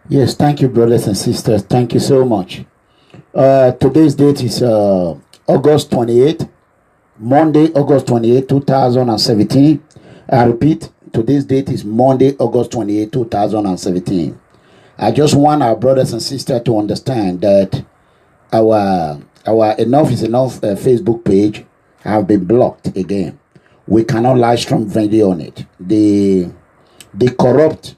Yes, thank you, brothers and sisters. Thank you so much. Today's date is August 28th, Monday, August 28th, 2017. I repeat, today's date is Monday, August 28th, 2017. I just want our brothers and sisters to understand that our Enough is Enough Facebook page have been blocked again. We cannot live stream video on it. The corrupt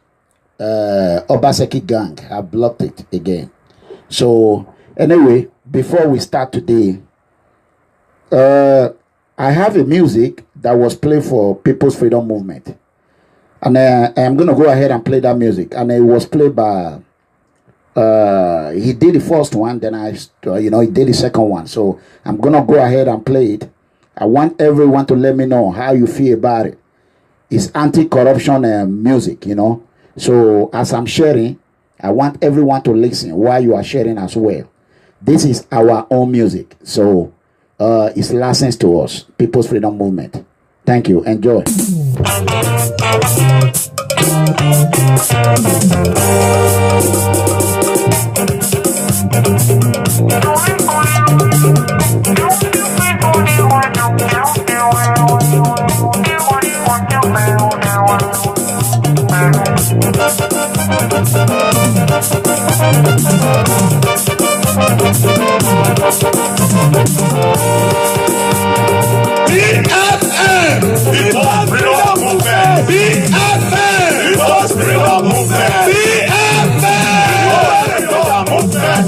Obaseki gang have blocked it again. So anyway, before we start today, I have a music that was played for People's Freedom Movement, and I'm gonna go ahead and play that music. And it was played by he did the first one, then he did the second one. So I'm gonna go ahead and play it. I want everyone to let me know how you feel about it. It's anti-corruption music, So as I'm sharing, I want everyone to listen while you are sharing as well. This is our own music, so it's licensed to us, People's Freedom Movement. Thank you. Enjoy. BFM, People's Freedom Movement. BFM, People's Freedom Movement. BFM, People's Freedom Movement.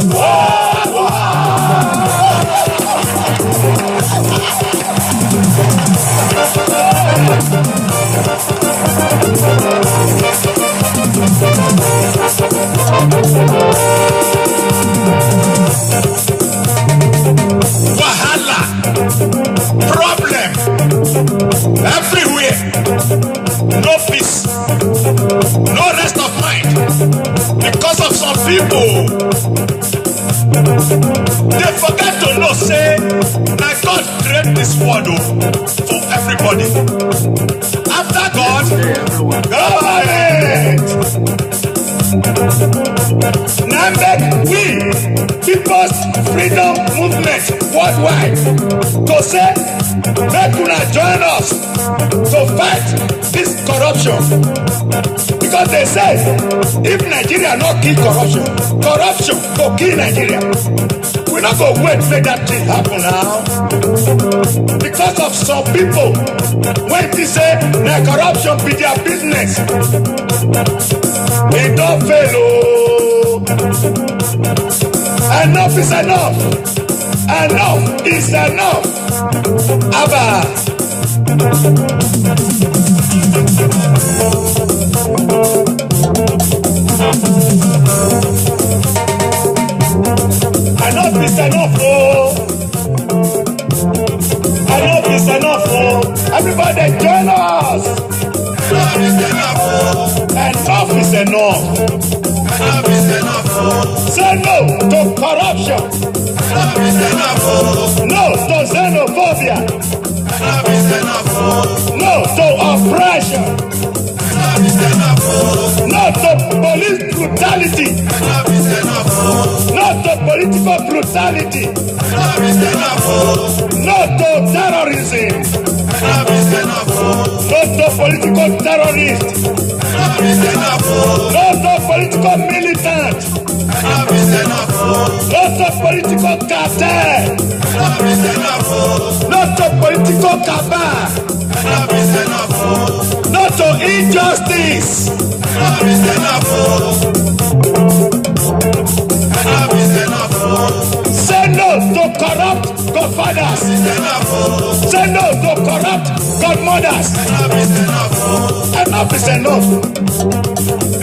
Wahala, problem, everywhere, no peace, no rest of mind, because of some people. They forget to know, say, that God created this world for everybody. After God, government. Now make we, People's Freedom Movement worldwide, to say, make una join us to fight this corruption. Because they say, if Nigeria not kill corruption, corruption go kill Nigeria. We not go wait make that thing happen now. Because of some people, when they say that corruption be their business, it don't fail. Oh. Enough is enough. Enough is enough. Abba. Enough is enough, oh. Enough is enough, oh. Everybody join us. Enough is enough, oh. Enough is enough. Enough is enough, oh. Say no to corruption. Enough is enough, oh. No to xenophobia. Enough is enough, oh. No to oppression. Enough is enough, oh. No to police brutality. Enough is enough, oh. No to political brutality. Enough is enough, oh. No to terrorism. Enough is enough, oh. No to political terrorists. Enough is enough, oh. No to political militant. Enough is enough, oh. No to political cartel. Enough is enough, oh. No to political cabal. Enough is enough, oh. No to injustice. Enough is enough, oh. Enough is enough, oh. Say no to corrupt godfathers. Say no to corrupt godmothers. Enough is enough, oh. Enough is enough.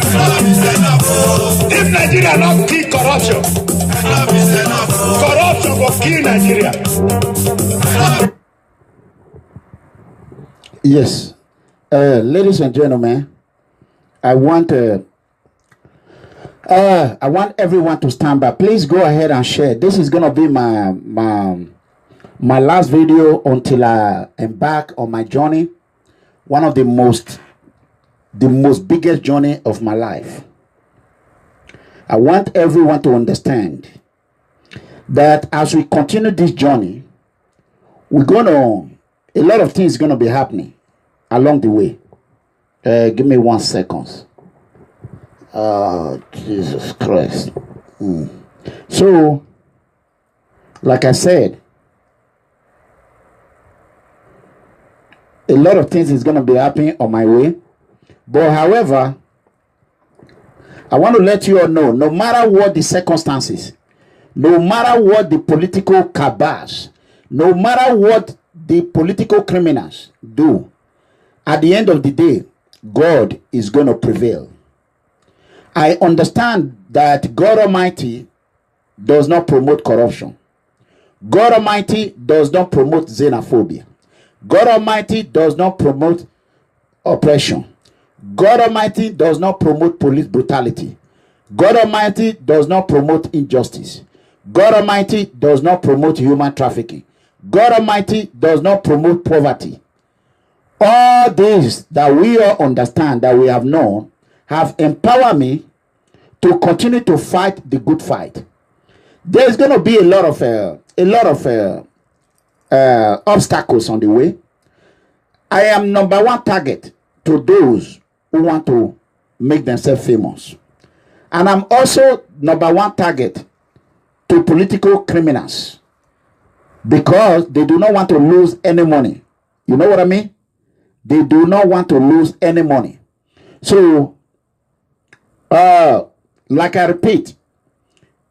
Enough is enough, oh. If Nigeria not kill corruption, enough is enough, oh. Corruption will kill Nigeria. Yes, ladies and gentlemen, I want everyone to stand by. Please go ahead and share. This is gonna be my last video until I embark on my journey. One of the most biggest journey of my life. I want everyone to understand that as we continue this journey, a lot of things going to be happening along the way. Give me 1 second. Jesus Christ. So, like I said, a lot of things is going to be happening on my way. But however, I want to let you all know, no matter what the circumstances, no matter what the political cabals, no matter what the political criminals do, at the end of the day, God is going to prevail. I understand that God Almighty does not promote corruption. God Almighty does not promote xenophobia. God Almighty does not promote oppression. God Almighty does not promote police brutality. God Almighty does not promote injustice. God Almighty does not promote human trafficking. God Almighty does not promote poverty. All these that we all understand, that we have known, have empowered me to continue to fight the good fight. There's going to be a lot of obstacles on the way. I am number one target to those who want to make themselves famous. And I'm also number one target to political criminals, because they do not want to lose any money. You know what I mean? They do not want to lose any money. So, like I repeat,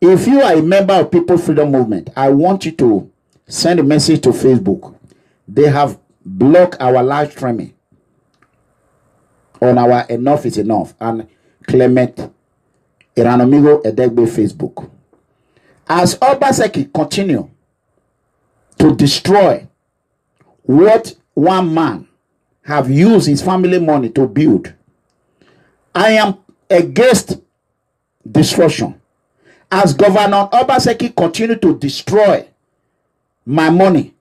if you are a member of People Freedom Movement, I want you to send a message to Facebook. They have blocked our live streaming on our Enough is Enough and Clement Iranomigo Edegbe Facebook. As Obaseki continue to destroy what one man have used his family money to build, I am against destruction. As Governor Obaseki continue to destroy my money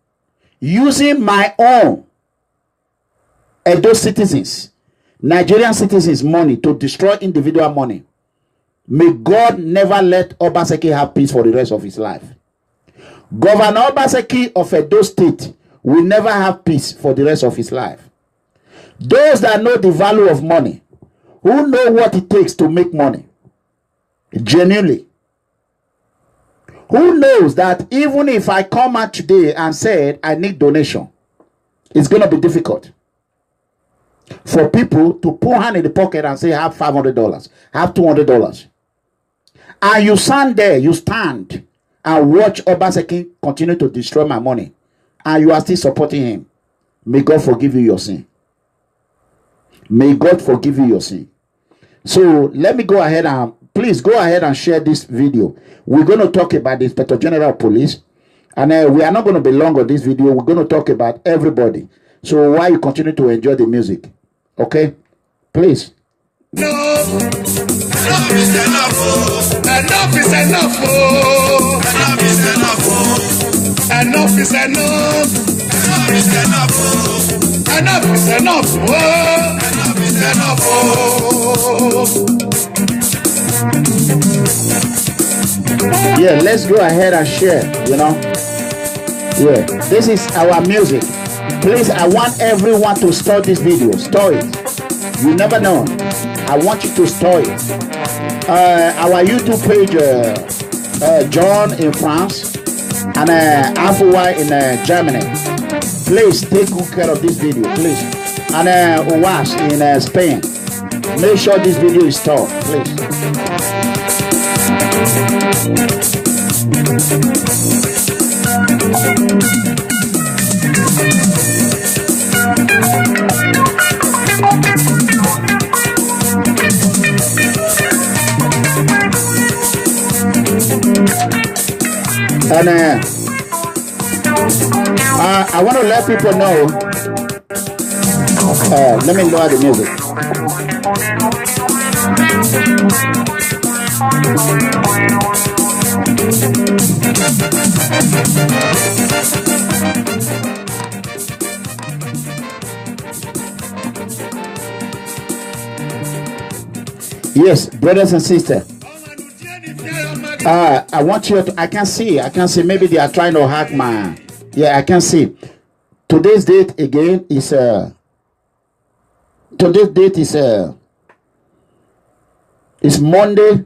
using my own Edo citizens, Nigerian citizens' money to destroy individual money, may God never let Obaseki have peace for the rest of his life. Governor Obaseki of Edo State will never have peace for the rest of his life. Those that know the value of money, who know what it takes to make money, genuinely, who knows that even if I come out today and said I need donation, it's going to be difficult for people to put hand in the pocket and say, have $500, have $200. And you stand there, you stand and watch Obaseki continue to destroy my money, and you are still supporting him. May God forgive you your sin. May God forgive you your sin. So let me go ahead and please go ahead and share this video. We're going to talk about the Inspector General of Police, and we are not going to be long on this video. We're going to talk about everybody. So while you continue to enjoy the music, okay, please. No, enough is enough. Enough is enough. Enough is enough. Enough is enough. Enough is enough. Enough is enough. Enough is enough. Yeah, let's go ahead and share, you know. Yeah, this is our music. Please, I want everyone to store this video. Store it. You never know. I want you to store it. Our YouTube page, John in France and Afuwa in Germany. Please take good care of this video, please. And Uwas in Spain. Make sure this video is stored, please. And I want to let people know. Let me lower the music. Yes, brothers and sisters. I want you to, I can see, maybe they are trying to hack my, yeah, I can see. Today's date again is, today's date is Monday,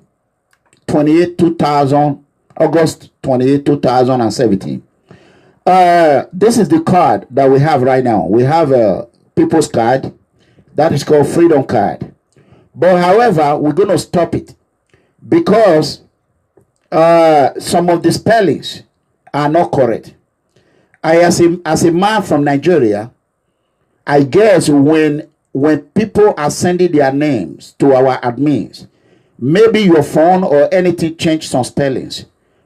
28, 2000, August 28, 2017. This is the card that we have right now. We have a people's card that is called Freedom Card. But however, we're going to stop it because some of the spellings are not correct. As a man from Nigeria, I guess when people are sending their names to our admins, maybe your phone or anything changed some spellings,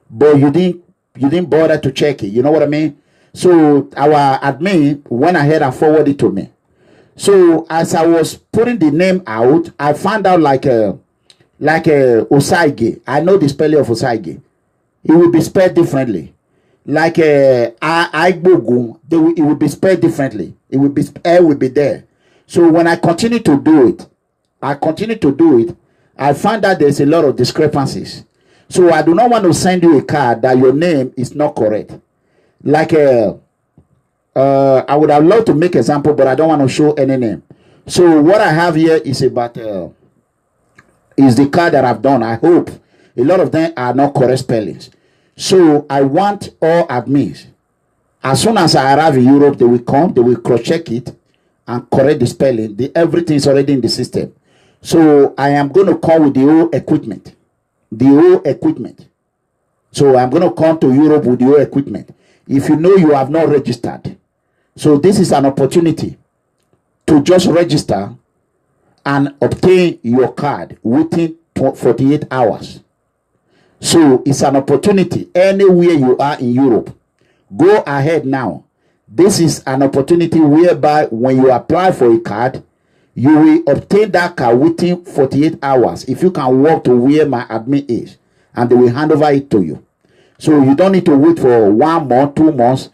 but you didn't bother to check it. You know what I mean? So our admin went ahead and forwarded it to me. So as I was putting the name out, I found out like a Osaige. I know the spelling of Osaige. It will be spelled differently. Like Aigbogun, it will be spelled differently. It will be L will be there. So when I continue to do it, I find that there's a lot of discrepancies. So I do not want to send you a card that your name is not correct. Like I would have loved to make example, but I don't want to show any name. So what I have here is about is the card that I've done. I hope a lot of them are not correct spellings. So I want all admins, as soon as I arrive in Europe, they will come, they will cross-check it and correct the spelling. Everything is already in the system. So I am going to come with the whole equipment. So I'm going to come to Europe with the whole equipment. If you know you have not registered, so this is an opportunity to just register and obtain your card within 48 hours. So it's an opportunity anywhere you are in Europe. Go ahead now. This is an opportunity whereby when you apply for a card, you will obtain that card within 48 hours. If you can walk to where my admin is, and they will hand over it to you. So you don't need to wait for 1 month, 2 months,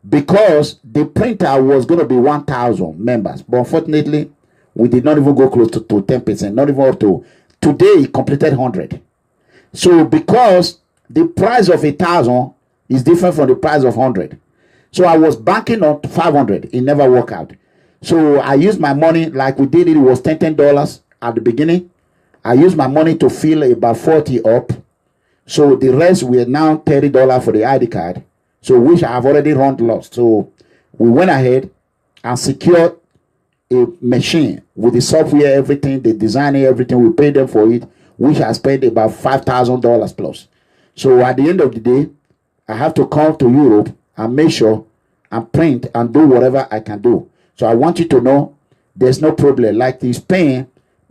because the printer was going to be 1,000 members. But unfortunately, we did not even go close to 10%, not even up to, today it completed 100. So because the price of 1,000 is different from the price of 100. So I was banking on 500. It never worked out. So I used my money like we did. It was $10 at the beginning. I used my money to fill about 40 up. So the rest were now $30 for the ID card. So which I have already run lost. So we went ahead and secured a machine with the software, everything, the designing, everything. We paid them for it, which I spent about $5,000 plus. So at the end of the day, I have to come to Europe and make sure and print and do whatever I can do. So I want you to know there's no problem. Like in Spain,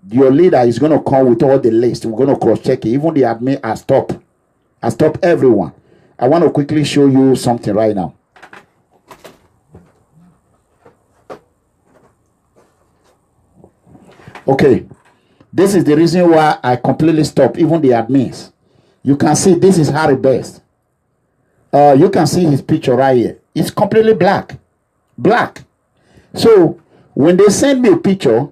your leader is going to come with all the list. We're going to cross-check it. Even the admin I stop everyone. I want to quickly show you something right now. Okay. This is the reason why I completely stopped even the admins. You can see this is Harry Best. You can see his picture right here. It's completely black. So when they send me a picture,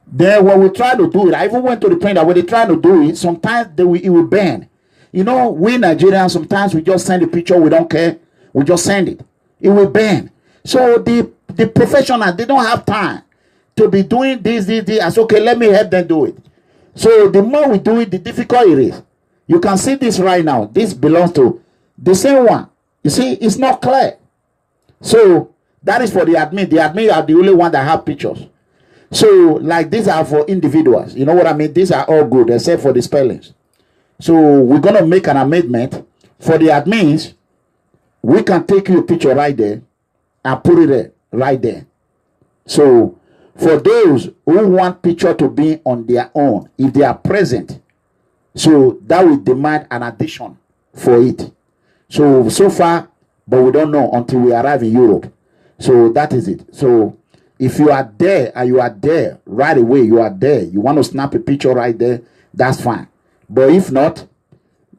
then when we try to do it, I even went to the printer. When they try to do it, sometimes it will burn. You know, we Nigerians, sometimes we just send a picture, we don't care. We just send it. It will burn. So the professionals, they don't have time to be doing this. I said, okay, let me help them do it. So the more we do it, the difficult it is. You can see this right now. This belongs to the same one. You see, it's not clear. So that is for the admin. The admin are the only one that have pictures. So like these are for individuals. You know what I mean? These are all good except for the spellings. So we're going to make an amendment for the admins. We can take your picture right there and put it there, right there. So for those who want picture to be on their own, if they are present, so that will demand an addition for it. So far, but we don't know until we arrive in Europe. So that is it. So if you are there and you are there right away, you are there, you want to snap a picture right there, that's fine. But if not,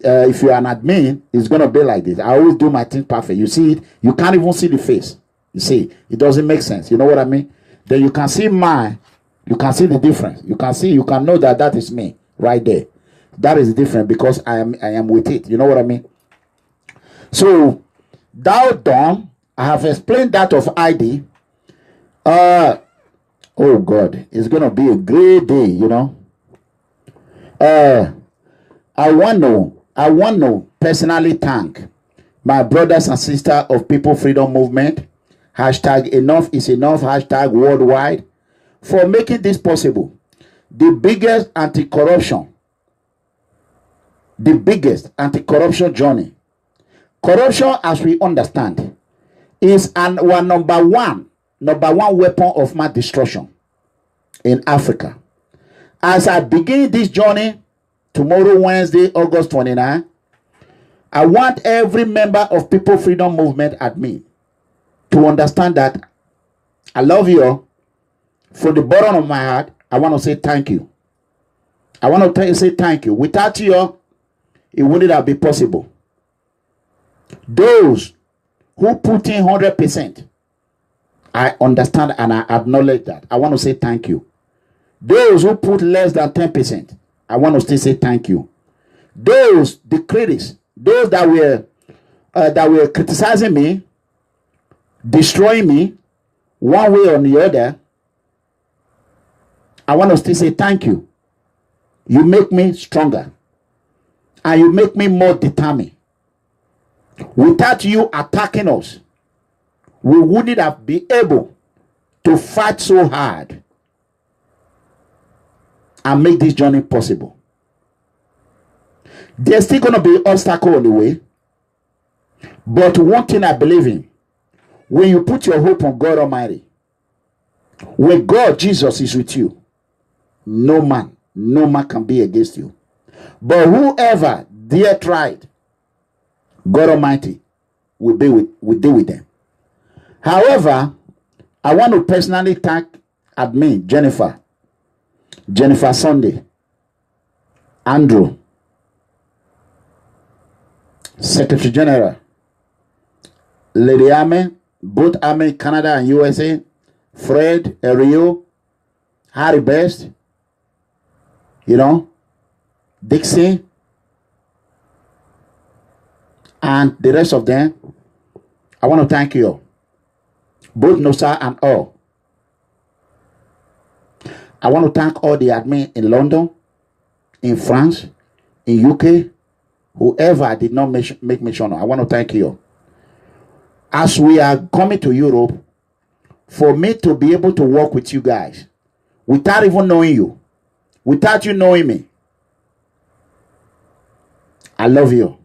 if you are an admin, it's going to be like this. I always do my thing perfect. You see it, you can't even see the face. You see, it doesn't make sense. You know what I mean? Then you can see mine. You can see the difference. You can see, you can know that that is me right there. That is different because I am with it. You know what I mean? So thou done, I have explained that of ID. Oh God, it's gonna be a great day, you know. I want to personally thank my brothers and sisters of People Freedom Movement, hashtag enough is enough, hashtag worldwide, for making this possible. The biggest anti-corruption journey. Corruption, as we understand, is our number one weapon of mass destruction in Africa. As I begin this journey tomorrow, Wednesday, August 29, I want every member of People Freedom Movement admin to understand that I love you all. From the bottom of my heart, I want to say thank you. I want to say thank you. Without you all, it wouldn't have been possible. Those who put in 100%, I understand and I acknowledge that. I want to say thank you. Those who put less than 10%, I want to still say thank you. Those, the critics, those that were criticizing me, destroying me, one way or the other, I want to still say thank you. You make me stronger. And you make me more determined. Without you attacking us, we wouldn't have been able to fight so hard and make this journey possible. There's still going to be obstacles on the way. But one thing I believe in, when you put your hope on God Almighty, when God, Jesus, is with you, no man can be against you. But whoever dare tried, God Almighty will deal with them. However, I want to personally thank admin Jennifer Sunday, Andrew, Secretary General, Lady Ame, both Ame, Canada and USA, Fred, Rio, Harry Best, you know, Dixie, and the rest of them. I want to thank you, both Nosa and all. I want to thank all the admin in London, in France, in UK, whoever did not make mention. I want to thank you. As we are coming to Europe, for me to be able to work with you guys, without even knowing you, without you knowing me, I love you.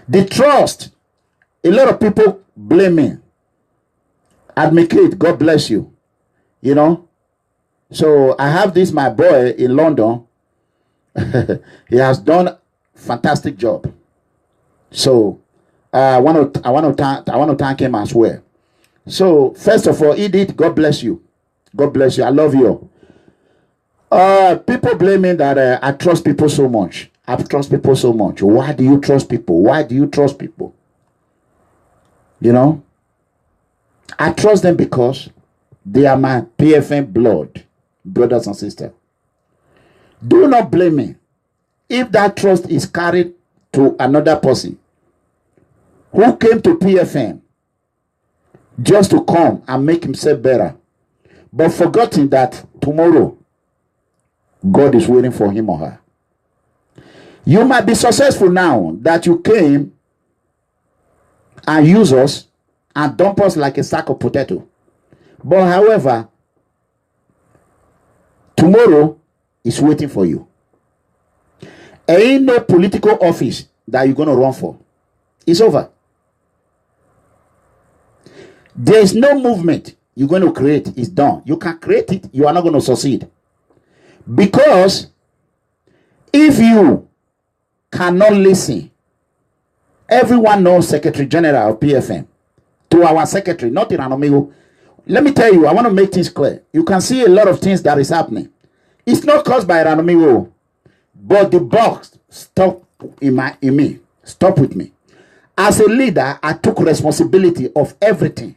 The trust, a lot of people blame me. Advocate, God bless you. You know, so I have this, my boy in London. He has done a fantastic job. So I want to thank him as well. So first of all, Edith, God bless you. God bless you. I love you. People blaming that I trust people so much. I trust people so much. Why do you trust people? Why do you trust people? You know, I trust them because they are my PFM blood, brothers and sisters. Do not blame me if that trust is carried to another person who came to PFM just to come and make himself better, but forgetting that tomorrow God is waiting for him or her. You might be successful now that you came and use us and dump us like a sack of potato. But however, tomorrow is waiting for you. Ain't no political office that you're going to run for. It's over. There is no movement you're going to create. It's done. You can create it. You are not going to succeed. Because if you cannot listen, everyone knows Secretary General of PFM, to our secretary, not in Amigo. Let me tell you, I want to make things clear. You can see a lot of things that is happening. It's not caused by Ranamigo, but the box stopped in me. Stop with me. As a leader, I took responsibility of everything.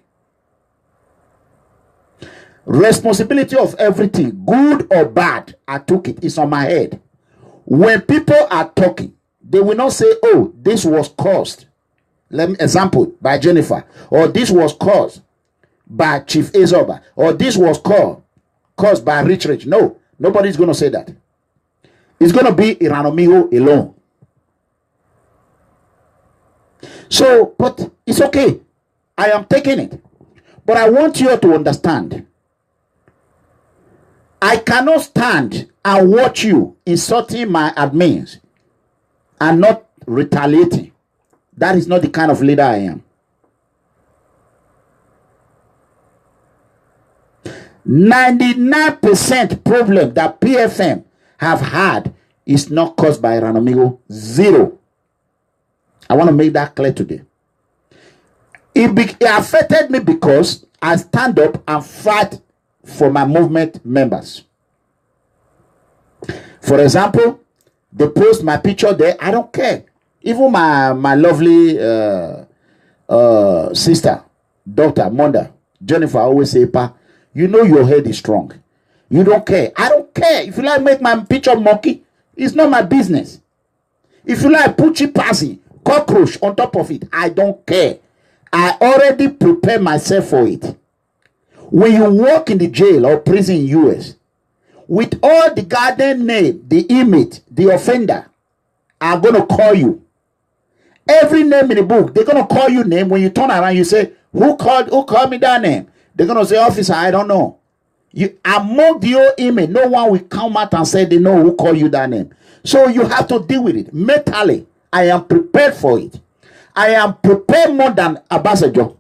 Responsibility of everything, good or bad, I took it. It's on my head. When people are talking, they will not say, oh, this was caused. Let me example by Jennifer, or this was caused by Chief Ezoba, or this was caused by Rich. No, nobody's going to say that. It's going to be Iranomigo alone. So, but it's okay. I am taking it. But I want you to understand. I cannot stand and watch you insulting my admins and not retaliating. That is not the kind of leader I am. 99% problem that PFM have had is not caused by Iranomigo. Zero. I want to make that clear today. It affected me because I stand up and fight for my movement members. For example, they post my picture there. I don't care. Even my lovely sister, daughter, mother, Jennifer, always say, Pa, you know your head is strong. You don't care. I don't care. If you like make my picture monkey, it's not my business. If you like put chimpanzee, cockroach on top of it, I don't care. I already prepare myself for it. When you work in the jail or prison in US, with all the garden name, the image, the offender are going to call you. Every name in the book, they're going to call you name. When you turn around, you say, who called me that name? They're going to say, officer, I don't know. You among your image, no one will come out and say they know who called you that name. So you have to deal with it. Mentally, I am prepared for it. I am prepared more than Abasajo.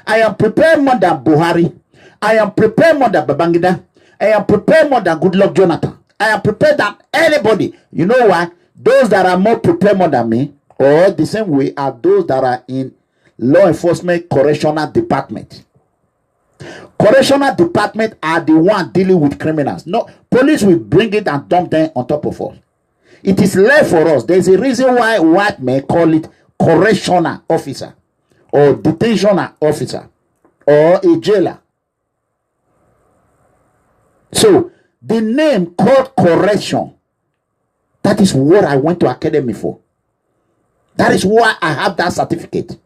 I am prepared more than Buhari. I am prepared more than Babangida. I am prepared more than Goodluck Jonathan. I am prepared than anybody. You know why? Those that are more prepared more than me, or the same way, are those that are in law enforcement correctional department. Correctional department are the one dealing with criminals. No, police will bring it and dump them on top of us. It is left for us. There's a reason why white men call it correctional officer, or detention officer, or a jailer. So the name called correction, that is what I went to academy for. That is why I have that certificate.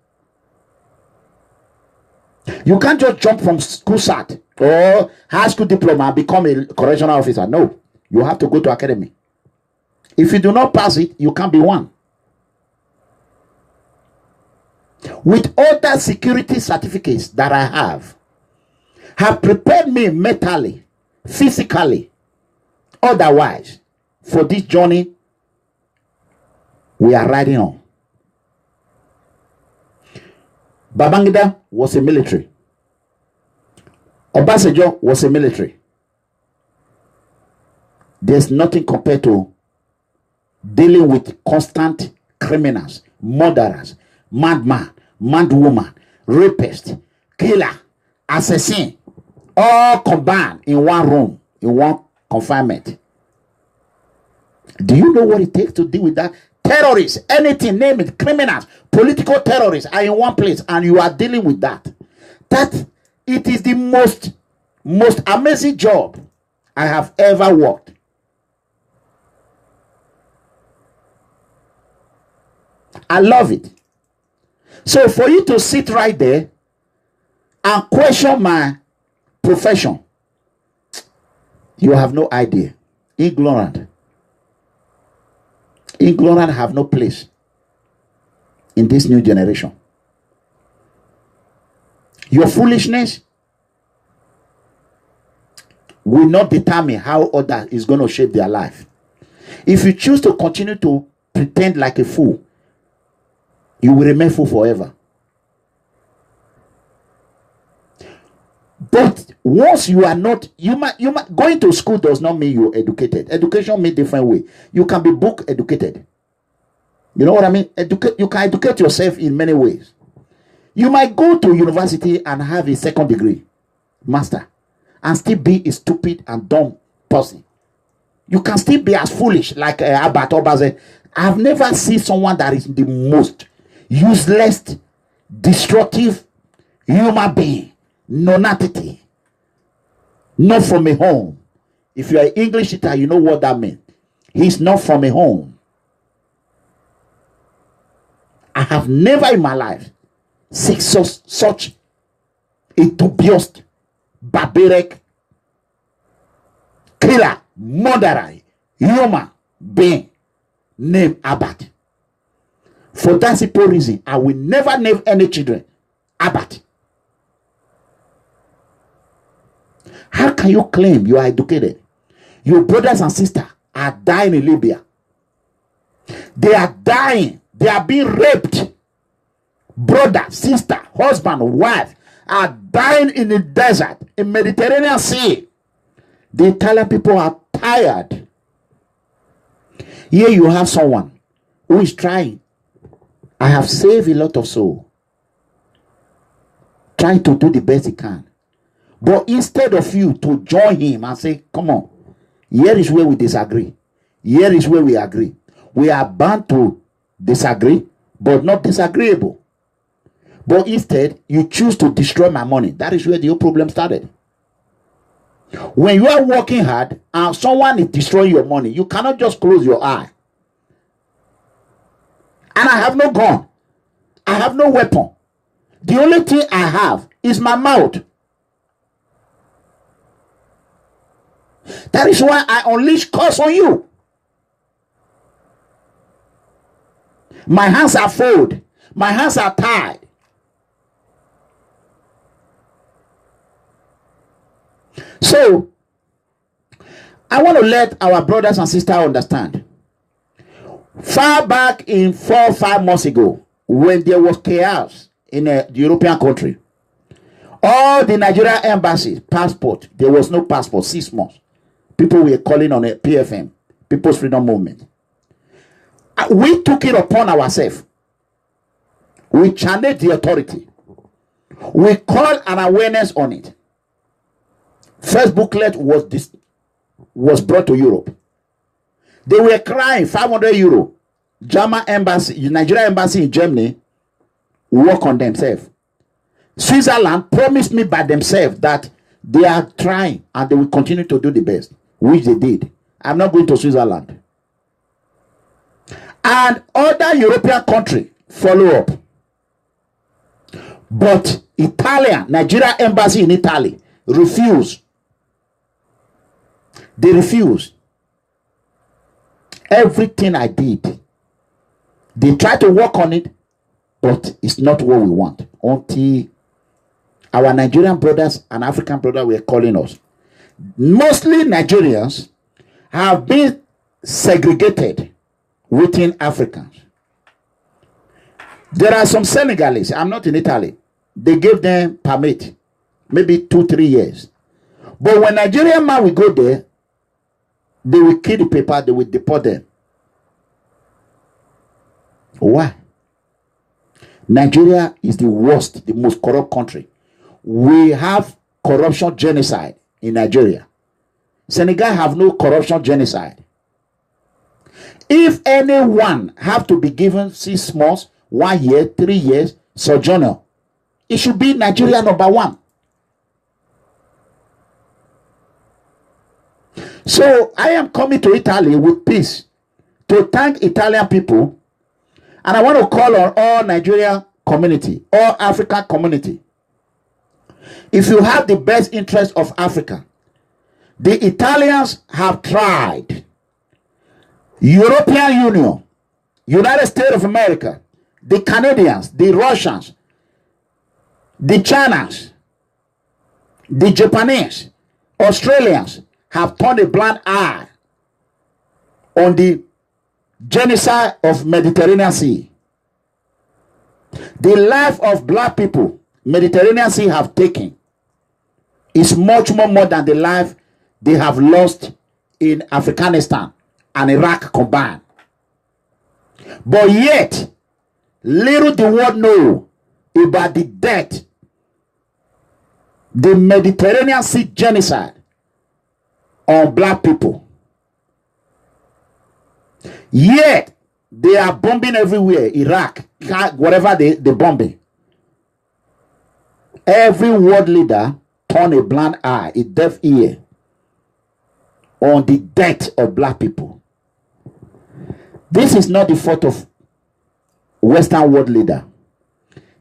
You can't just jump from school cert or high school diploma and become a correctional officer. No, you have to go to academy. If you do not pass it, you can't be one. With other security certificates that I have prepared me mentally, physically, otherwise, for this journey we are riding on. Babangida was a military. Obasanjo was a military. There's nothing compared to dealing with constant criminals, murderers, madman, madwoman, rapist, killer, assassin, all combined in one room, in one confinement. Do you know what it takes to deal with that? Terrorists, anything, name it, criminals, political terrorists are in one place, and you are dealing with that. That it is the most amazing job I have ever worked. I love it. So for you to sit right there and question my profession, you have no idea. Ignorant. Ignorant have no place in this new generation. Your foolishness will not determine how others is going to shape their life. If you choose to continue to pretend like a fool, you will remain fool forever. But once you are not, you might going to school does not mean you're educated. Education means different way. You can be book educated. You know what I mean? You can educate yourself in many ways. You might go to university and have a second degree, master, and still be a stupid and dumb person. You can still be as foolish like Albert Obaze. I've never seen someone that is the most useless, destructive human being. Nonentity. Not from a home. If you are an English teacher, you know what that means. He's not from a home. I have never in my life seen such a dubious, barbaric, killer, murderer, human being named Abat. For that simple reason, I will never name any children Abat. How can you claim you are educated? Your brothers and sisters are dying in Libya. They are dying. They are being raped. Brother, sister, husband, wife are dying in the desert, in Mediterranean Sea. The Italian people are tired. Here you have someone who is trying. I have saved a lot of souls. Trying to do the best he can. But instead of you to join him and say, come on, here is where we disagree. Here is where we agree. We are bound to disagree, but not disagreeable. But instead, you choose to destroy my money. That is where the whole problem started. When you are working hard and someone is destroying your money, you cannot just close your eye. And I have no gun. I have no weapon. The only thing I have is my mouth. That is why I unleash curse on you. My hands are folded. My hands are tied. So, I want to let our brothers and sisters understand. Far back in 4 or 5 months ago, when there was chaos in a European country, all the Nigerian embassies, passport, there was no passport, 6 months. People were calling on a PFM, People's Freedom Movement. We took it upon ourselves. We challenged the authority. We called an awareness on it. First booklet was brought to Europe. They were crying 500 euro. German embassy, Nigerian embassy in Germany work on themselves. Switzerland promised me by themselves that they are trying and they will continue to do the best, which they did. I'm not going to Switzerland. And other European countries follow up. But Nigeria embassy in Italy refused. They refused. Everything I did, they tried to work on it, but it's not what we want. Until our Nigerian brothers and African brothers were calling us. Mostly Nigerians have been segregated within Africans. There are some Senegalese. I'm not in Italy. They gave them permit, maybe 2-3 years. But when Nigerian man will go there, they will kill the paper, they will deport them. Why? Nigeria is the worst, the most corrupt country. We have corruption genocide in Nigeria. Senegal have no corruption genocide. If anyone have to be given 6 months, 1 year, 3 years, sojourner, it should be Nigeria #1. So I am coming to Italy with peace to thank Italian people, and I want to call on all Nigerian community, all African community. If you have the best interest of Africa, the Italians have tried. European Union, United States of America, the Canadians, the Russians, the Chinese, the Japanese, Australians have turned a blind eye on the genocide of Mediterranean Sea. The life of black people Mediterranean Sea have taken is much more than the life they have lost in Afghanistan and Iraq combined. But yet, little the world know about the death, the Mediterranean Sea genocide on black people. Yet, they are bombing everywhere. Iraq, whatever they bombing. Every world leader turn a blind eye, a deaf ear on the death of black people. This is not the fault of Western world leader.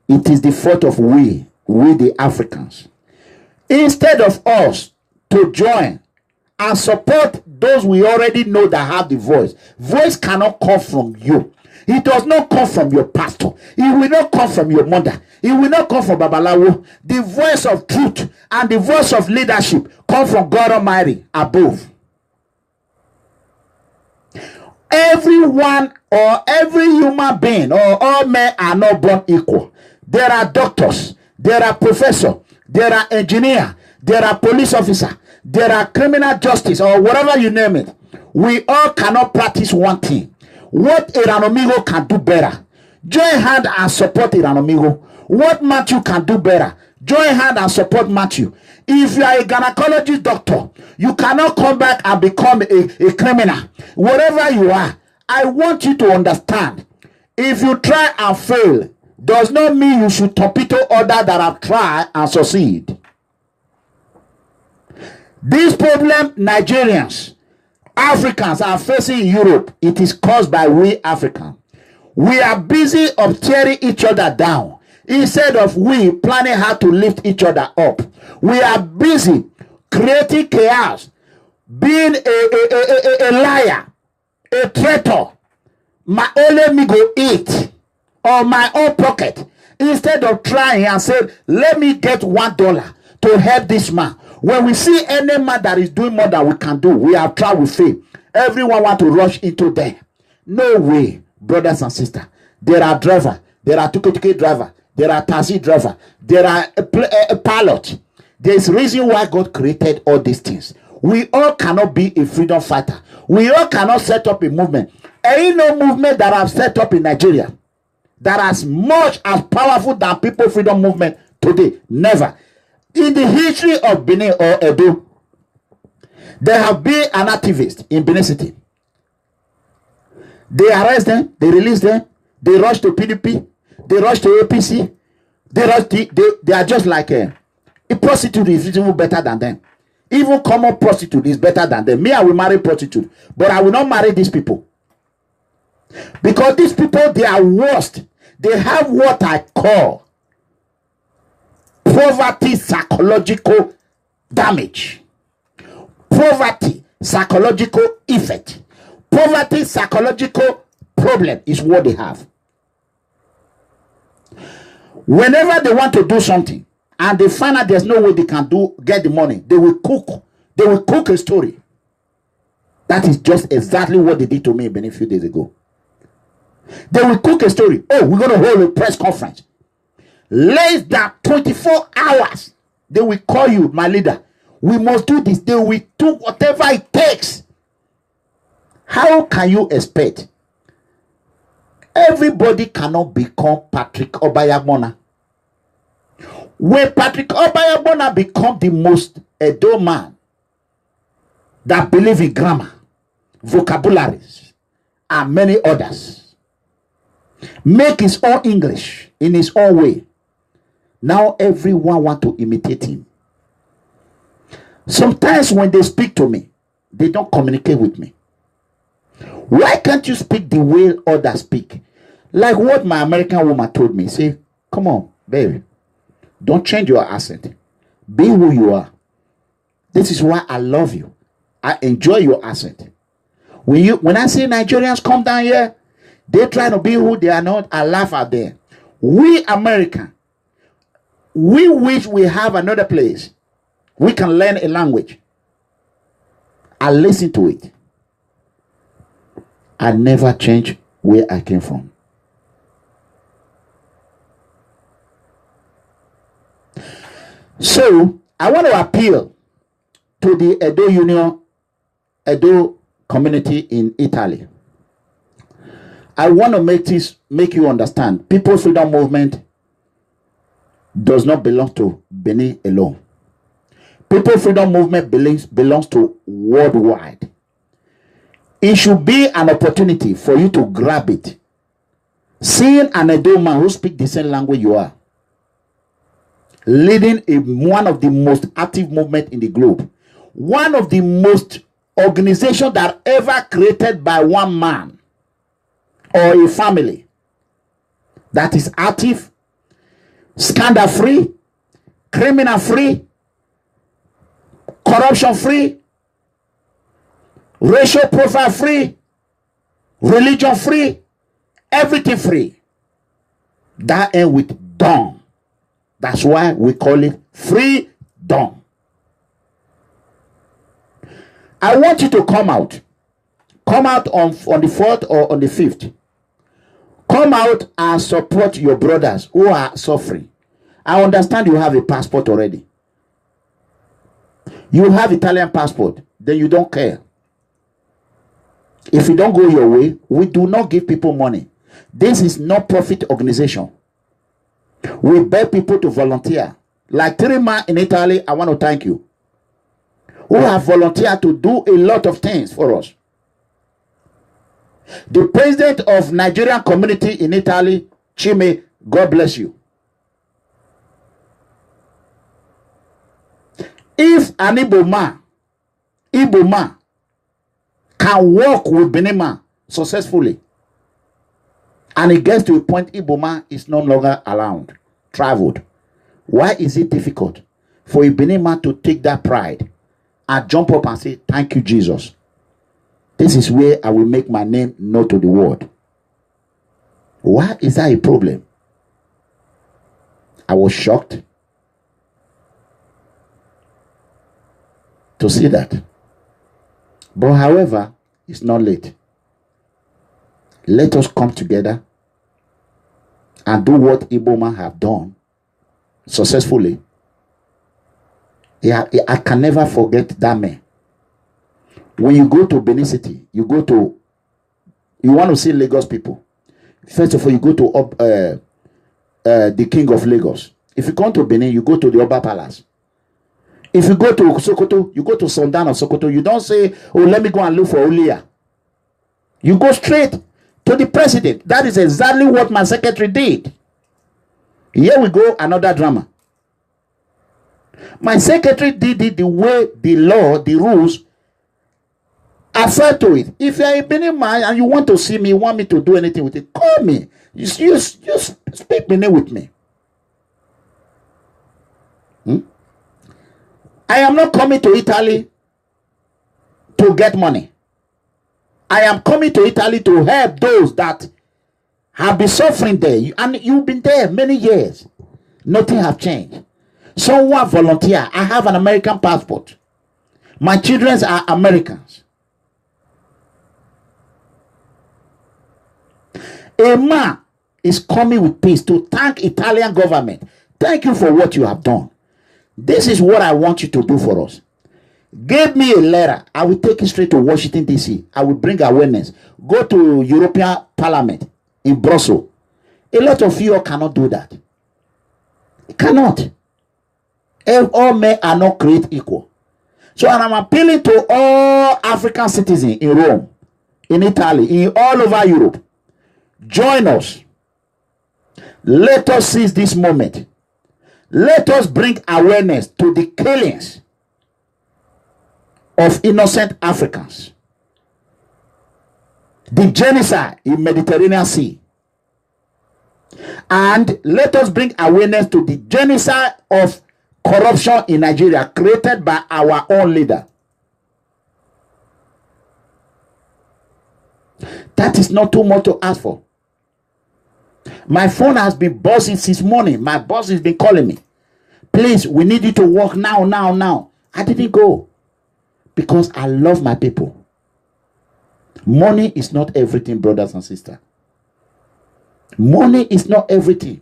It is the fault of we the Africans. Instead of us to join and support those we already know that have the voice. Voice cannot come from you. It does not come from your pastor. It will not come from your mother. It will not come from Babalawo. The voice of truth and the voice of leadership come from God Almighty above. Everyone or every human being or all men are not born equal. There are doctors, there are professors, there are engineers, there are police officers, there are criminal justice or whatever you name it. We all cannot practice one thing. What Iranomigo can do better, join hand and support Iranomigo. What Matthew can do better, join hand and support Matthew. If you are a gynecologist doctor, you cannot come back and become a criminal. Whatever you are, I want you to understand. If you try and fail, does not mean you should torpedo others that have tried and succeed. This problem Nigerians, Africans are facing in Europe, it is caused by we Africans. We are busy of tearing each other down instead of we planning how to lift each other up. We are busy creating chaos, being a liar, a traitor. My only me go eat or my own pocket instead of trying and say, let me get $1 to help this man. When we see any man that is doing more than we can do, we have tried with faith. Everyone want to rush into there. No way, brothers and sisters. There are drivers, there are tuk-tuk drivers, there are taxi drivers, there are a pilot. There's reason why God created all these things. We all cannot be a freedom fighter. We all cannot set up a movement. Ain't no movement that I've set up in Nigeria that as much as powerful than people freedom movement today. Never. In the history of Benin or Edo, there have been an activist in Benin City. They arrest them, they release them, they rush to PDP, they rush to APC, they are just like a prostitute is even better than them. Even common prostitute is better than them. Me, I will marry prostitute, but I will not marry these people. Because these people, they are worst. They have what I call poverty psychological damage. Poverty psychological effect. Poverty psychological problem is what they have. Whenever they want to do something and they find out there's no way they can get the money, they will cook a story. That is just exactly what they did to me a few days ago. They will cook a story. Oh, we're going to hold a press conference. Less than 24 hours, they will call you, my leader. We must do this. They will do whatever it takes. How can you expect? Everybody cannot become Patrick Obayagbona. When Patrick Obayagbona become the most Edo man that believe in grammar, vocabularies, and many others, make his own English in his own way. Now everyone want to imitate him. Sometimes when they speak to me, they don't communicate with me. Why can't you speak the way others speak? Like what my American woman told me. Say, come on, baby. Don't change your accent. Be who you are. This is why I love you. I enjoy your accent. When I say Nigerians come down here, they try to be who they are not. I laugh at them. We American, we wish we have another place we can learn a language. I listen to it. I never change where I came from. So I want to appeal to the Edo Union, Edo community in Italy. I want to make you understand. People's Freedom Movement does not belong to Benin alone. People's Freedom Movement belongs to worldwide. It should be an opportunity for you to grab it. Seeing an Edo man who speaks the same language you are, leading one of the most active movements in the globe, one of the most organizations that ever created by one man, or a family that is active, scandal free, criminal free, corruption free, racial profile free, religion free, everything free. That end with dom. That's why we call it freedom. I want you to come out. Come out on the 4th or on the 5th. Come out and support your brothers who are suffering. I understand you have a passport already. You have Italian passport. Then you don't care. If you don't go your way, we do not give people money. This is not profit organization. We beg people to volunteer. Like 3 men in Italy, I want to thank you, who have volunteered to do a lot of things for us. The president of Nigerian community in Italy, Chime, God bless you. If an Igbo man can work with Benin man successfully, and it gets to a point Igbo man is no longer around, traveled, why is it difficult for a Benin man to take that pride and jump up and say, thank you, Jesus? This is where I will make my name known to the world. Why is that a problem? I was shocked to see that. But however, it's not late. Let us come together and do what Igbo man have done successfully. Yeah, I can never forget that man. When you go to Benin City, you want to see Lagos people. First of all, you go to the King of Lagos. If you come to Benin, you go to the Oba Palace. If you go to Sokoto, you go to Sundan of Sokoto. You don't say, oh, let me go and look for Olia. You go straight to the president. That is exactly what my secretary did. Here we go, another drama. My secretary did it the way the law, the rules, affect to it. If you're a Benin man and you want to see me, you want me to do anything with it, call me. You speak Benin with me. I am not coming to Italy to get money. I am coming to Italy to help those that have been suffering there. And you've been there many years. Nothing have changed. Someone volunteer. I have an American passport. My children are Americans. A man is coming with peace to thank Italian government. Thank you for what you have done. This is what I want you to do for us. Give me a letter. I will take it straight to Washington, D.C. I will bring awareness. Go to European Parliament in Brussels. A lot of you cannot do that. You cannot. All men are not created equal. So I'm appealing to all African citizens in Rome, in Italy, in all over Europe. Join us. Let us seize this moment. Let us bring awareness to the killings of innocent Africans. The genocide in Mediterranean Sea. And let us bring awareness to the genocide of corruption in Nigeria created by our own leader. That is not too much to ask for. My phone has been buzzing since morning. My boss has been calling me. Please, we need you to work now. I didn't go because I love my people. Money is not everything, brothers and sisters. Money is not everything.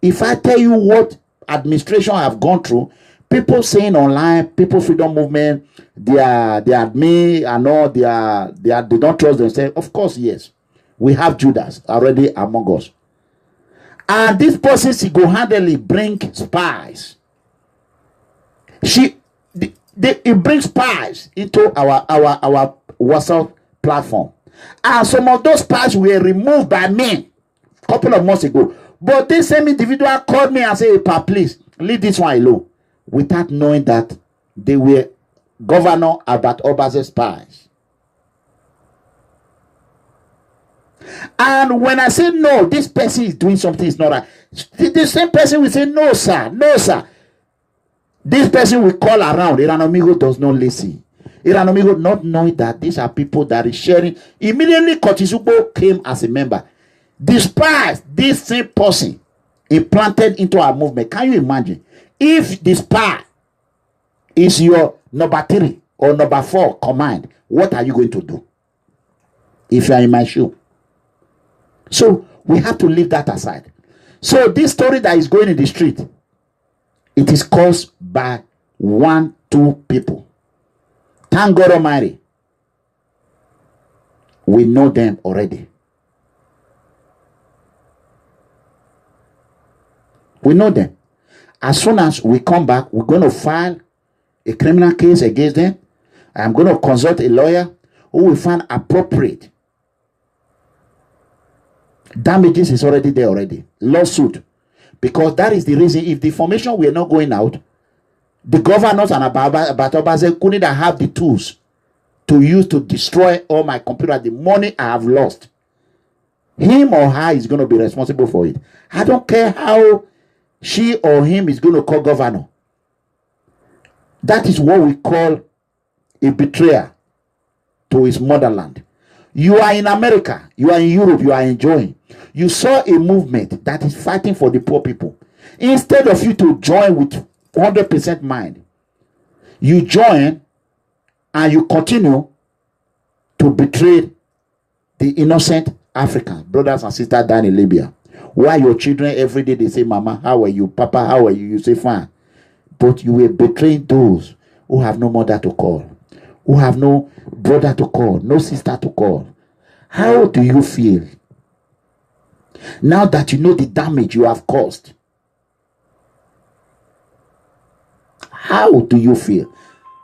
If I tell you what administration have gone through, people saying online, people freedom movement, they are admin and all, they don't trust themselves. Of course, yes. We have Judas already among us. And this person single-handedly bring spies. It brings spies into our WhatsApp platform. And some of those spies were removed by me a couple of months ago. But this same individual called me and said, hey, Pa, please, leave this one alone. Without knowing that they were Governor Albert Obaze's spies. And when I say no, this person is doing something is not right. The same person will say, no, sir, no, sir. This person will call around. Iranomigo does not listen. Iranomigo not knowing that these are people that is sharing. Immediately, Kotisubo came as a member. Despite this same person implanted into our movement, can you imagine? If the spy is your number 3 or number 4 command, what are you going to do? If you are in my shoe. So we have to leave that aside. So this story that is going in the street, it is caused by 1-2 people. Thank God Almighty, we know them already. We know them. As soon as we come back, we're going to file a criminal case against them. I'm going to consult a lawyer who will find appropriate. Damages is already there already. Lawsuit. Because that is the reason, if the information were not going out, the governors and Abatobaze couldn't have the tools to use to destroy all my computer, the money I have lost. Him or her is going to be responsible for it. I don't care how she or him is going to call governor. That is what we call a betrayer to his motherland. You are in America, you are in Europe, you are enjoying. You saw a movement that is fighting for the poor people. Instead of you to join with 100% mind, you join and you continue to betray the innocent Africans, brothers and sisters down in Libya. Why your children every day they say, Mama, how are you? Papa, how are you? You say, fine. But you were betraying those who have no mother to call, who have no brother to call, no sister to call. How do you feel now that you know the damage you have caused? How do you feel?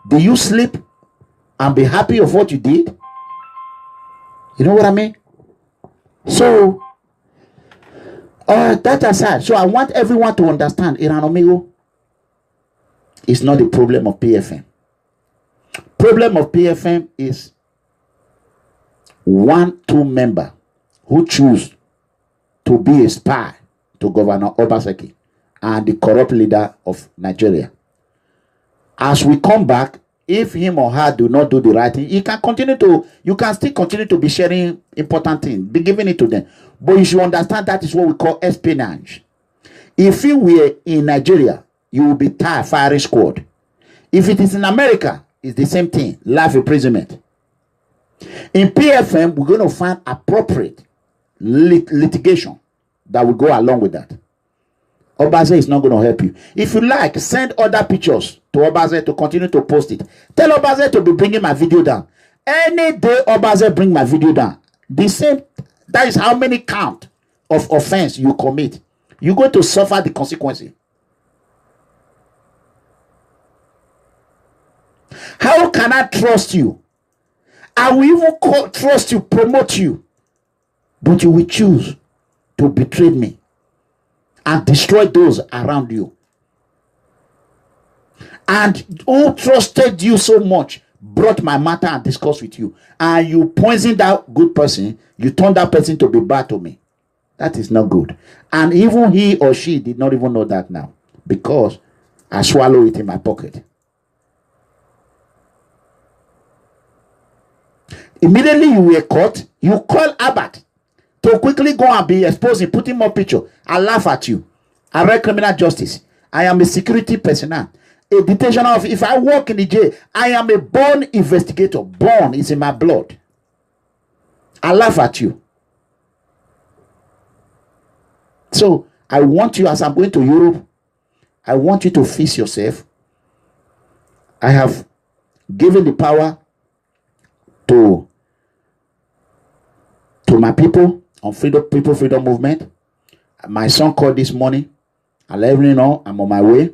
Do you sleep and be happy of what you did? You know what I mean? So, that aside, so I want everyone to understand Iranomigo is not the problem of PFM. Problem of PFM is 1-2 member who choose to be a spy to Governor Obaseki and the corrupt leader of Nigeria. As we come back, if him or her do not do the right thing, you can still continue to be sharing important things, be giving it to them. But you should understand that is what we call espionage. If you were in Nigeria, you will be tied firing squad. If it is in America, it's the same thing, life imprisonment. In PFM, we're going to find appropriate litigation that will go along with that. Obaze is not going to help you. If you like, send other pictures to Obaze to continue to post it. Tell Obaze to be bringing my video down. Any day Obaze bring my video down, the same, that is how many count of offense you commit. You're going to suffer the consequences. How can I trust you? I will even trust you, promote you, but you will choose to betray me and destroy those around you. And who trusted you so much brought my matter and discussed with you, and you poison that good person, you turn that person to be bad to me. That is not good. And even he or she did not even know that now, because I swallow it in my pocket. Immediately you were caught, you call Abbott to quickly go and be exposing, putting more picture. I laugh at you. I read criminal justice. I am a security personnel, a detention of. If I work in the jail, I am a born investigator. Born is in my blood. I laugh at you. So I want you, as I'm going to Europe, I want you to fix yourself. I have given the power to my people on freedom movement. My son called this morning. I let him know I'm on my way.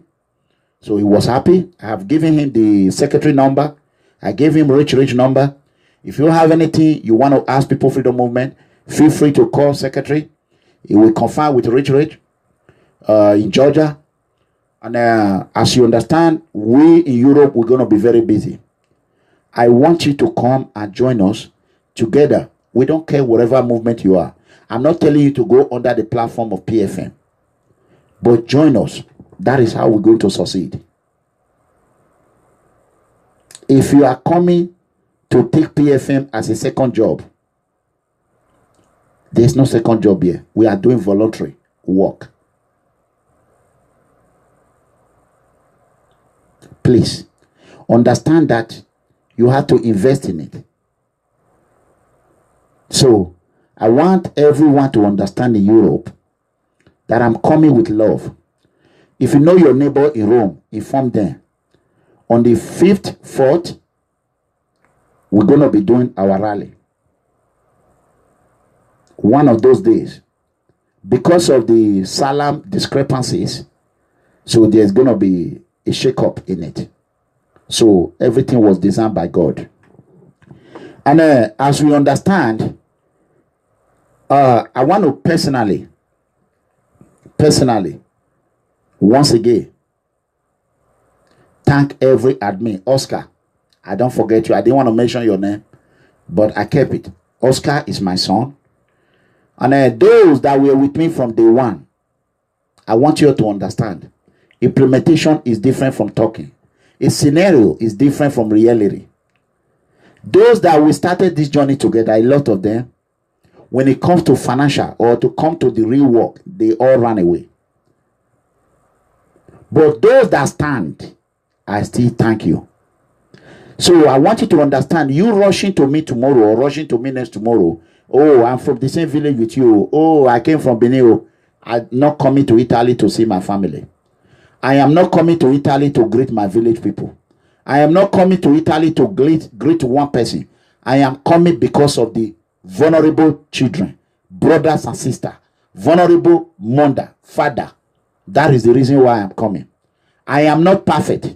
So he was happy. I have given him the secretary number. I gave him rich number. If you have anything you want to ask People Freedom Movement, feel free to call secretary. He will confirm with rich in Georgia. And as you understand, we in Europe, we're going to be very busy. I want you to come and join us together. We don't care whatever movement you are. I'm not telling you to go under the platform of PFM, but join us. That is how we're going to succeed. If you are coming to take PFM as a second job, there's no second job here. We are doing voluntary work. Please understand that you have to invest in it. So I want everyone to understand in Europe that I'm coming with love. If you know your neighbor in Rome, inform them. On the 5th, 4th, we're going to be doing our rally. One of those days. Because of the Salam discrepancies, so there's going to be a shake-up in it. So everything was designed by God. And as we understand, I want to personally, once again, thank every admin. Oscar, I don't forget you. I didn't want to mention your name, but I kept it. Oscar is my son. And those that were with me from day one, I want you to understand. Implementation is different from talking. A scenario is different from reality. Those that we started this journey together, a lot of them, when it comes to financial or to come to the real work, they all run away. But those that stand, I still thank you. So I want you to understand, you rushing to me tomorrow or rushing to me next tomorrow. Oh, I'm from the same village with you. Oh, I came from Benin. I'm not coming to Italy to see my family. I am not coming to Italy to greet my village people. I am not coming to Italy to greet one person. I am coming because of the vulnerable children, brothers and sisters, vulnerable mother, father. That is the reason why I'm coming. I am not perfect.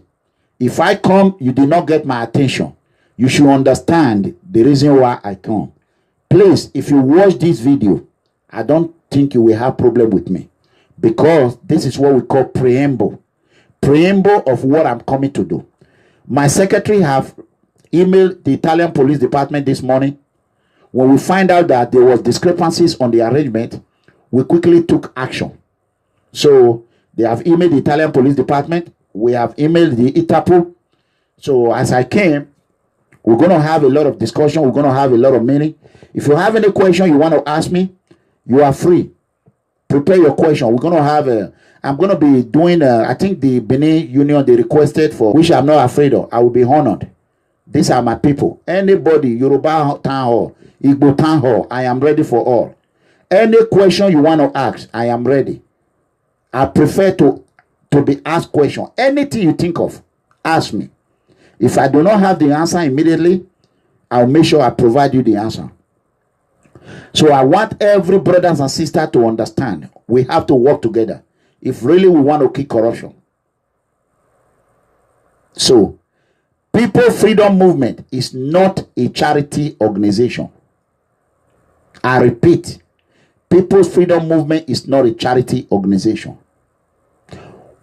If I come, you did not get my attention. You should understand the reason why I come. Please, if you watch this video, I don't think you will have problem with me. Because this is what we call preamble. Preamble of what I'm coming to do. My secretary have emailed the Italian police department this morning. When we find out that there was discrepancies on the arrangement, we quickly took action. So they have emailed the Italian police department. We have emailed the Itapu. So as I came, we're going to have a lot of discussion. We're going to have a lot of meeting. If you have any question you want to ask me, you are free. Prepare your question. We're going to have I'm going to be doing, I think the Benin Union, they requested for, which I'm not afraid of. I will be honored. These are my people. Anybody, Yoruba Town Hall, Igbo Town Hall, I am ready for all. Any question you want to ask, I am ready. I prefer to be asked question. Anything you think of, ask me. If I do not have the answer immediately, I'll make sure I provide you the answer. So I want every brothers and sisters to understand we have to work together if really we want to kill corruption. So, People Freedom Movement is not a charity organization. I repeat, People's Freedom Movement is not a charity organization.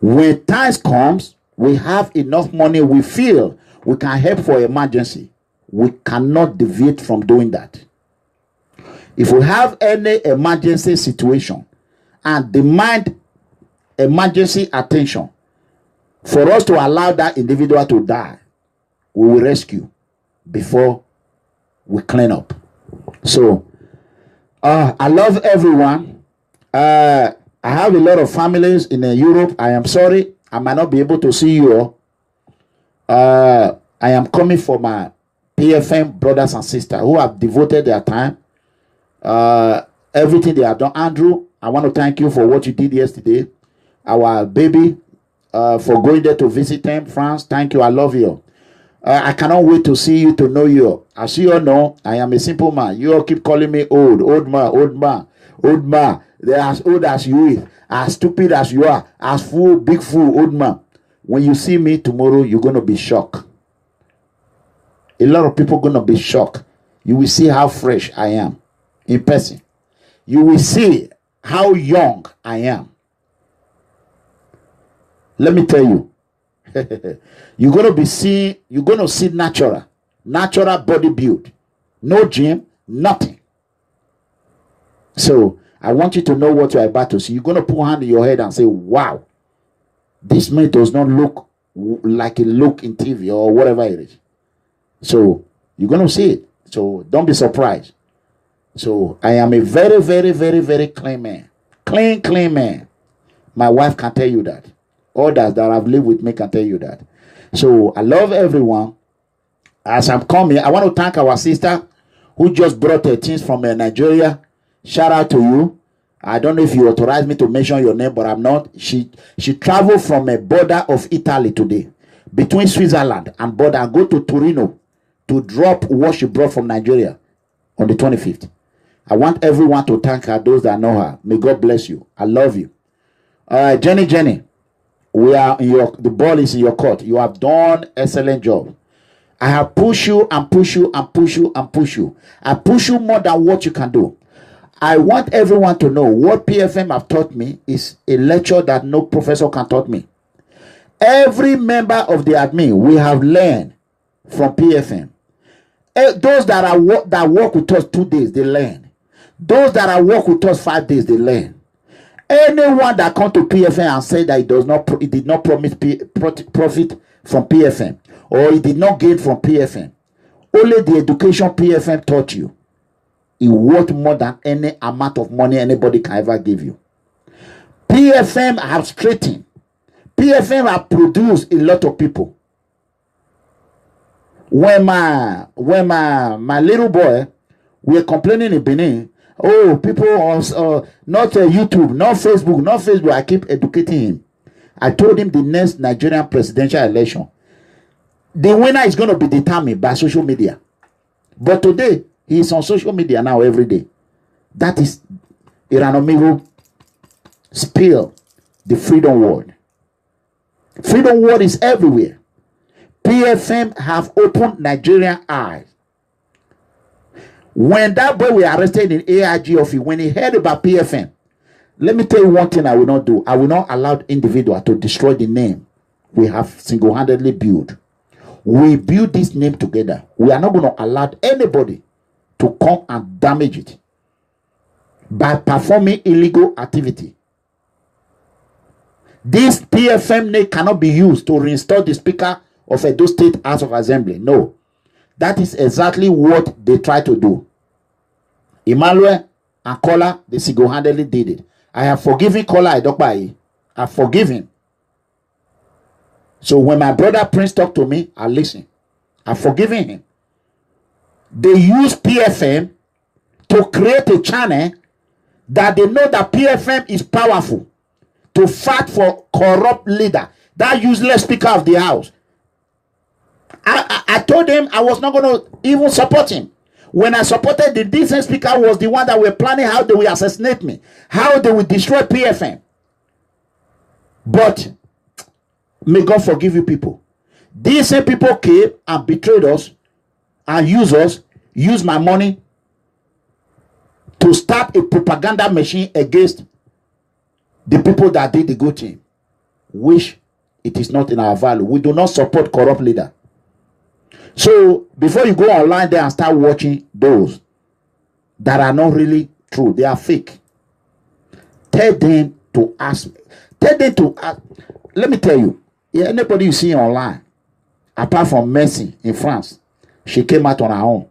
When times comes, we have enough money, we feel we can help for emergency. We cannot deviate from doing that. If we have any emergency situation and demand emergency attention, for us to allow that individual to die, we will rescue before we clean up. So, I love everyone. I have a lot of families in Europe. I am sorry, I might not be able to see you all. I am coming for my PFM brothers and sisters who have devoted their time. Everything they have done. Andrew, I want to thank you for what you did yesterday. Our baby, for going there to visit them, France. Thank you. I love you. I cannot wait to see you, to know you. As you all know, I am a simple man. You all keep calling me old man, old man, old man. They're as old as you is, as stupid as you are, as fool, big fool, old man. When you see me tomorrow, you're going to be shocked. A lot of people are going to be shocked. You will see how fresh I am in person. You will see how young I am. Let me tell you. You're going to be seeing, you're going to see natural body build. No gym, nothing. So I want you to know what you're about to see. You're going to put hand in your head and say, wow, this man does not look like it look in TV or whatever it is. So you're going to see it. So don't be surprised. So I am a very, very, very, very clean man. Clean man. My wife can tell you that. Others that have lived with me can tell you that. So I love everyone. As I'm coming, I want to thank our sister who just brought her things from Nigeria. Shout out to you. I don't know if you authorize me to mention your name, but I'm not. She traveled from a border of Italy today, between Switzerland and border, and go to Torino to drop what she brought from Nigeria on the 25th. I want everyone to thank her, those that know her. May God bless you. I love you. Jenny, we are in the ball is in your court. You have done excellent job. I have pushed you and pushed you and pushed you and pushed you. I push you more than what you can do. I want everyone to know what PFM have taught me is a lecture that no professor can taught me. Every member of the admin, we have learned from PFM. Those that work with us 2 days, they learn. Those that are work with us 5 days, they learn. Anyone that come to PFM and say that it did not promise profit from PFM, or it did not gain from PFM, only the education PFM taught you, it worth more than any amount of money anybody can ever give you. PFM have straightened. PFM have produced a lot of people. When my little boy were complaining in Benin, oh, people on not YouTube, not Facebook. I keep educating him. I told him the next Nigerian presidential election, the winner is going to be determined by social media. But today, he is on social media now every day. That is Iranomigo spill the freedom word. Freedom word is everywhere. PFM have opened Nigerian eyes. When that boy was arrested in AIG office, when he heard about PFM, let me tell you one thing I will not do. I will not allow individual to destroy the name we have single-handedly built. We build this name together. We are not going to allow anybody to come and damage it by performing illegal activity. This PFM name cannot be used to reinstall the Speaker of Edo State House of Assembly. No. That is exactly what they try to do. Emmanuel and Kola, they single-handedly did it. I have forgiven Kola Edokpayi. I forgive him. So when my brother Prince talked to me, I listen. I've forgiven him. They use PFM to create a channel that they know that PFM is powerful to fight for corrupt leader, that useless Speaker of the House. I told him I was not going to even support him. When I supported the decent Speaker was the one that were planning how they will assassinate me, how they will destroy PFM. But may God forgive you people. These same people came and betrayed us and use my money to start a propaganda machine against the people that did the good thing, which it is not in our value. We do not support corrupt leader. So before you go online there and start watching those that are not really true, they are fake, tell them to ask. Tell them to ask. Let me tell you, anybody you see online, apart from Messi in France, she came out on her own.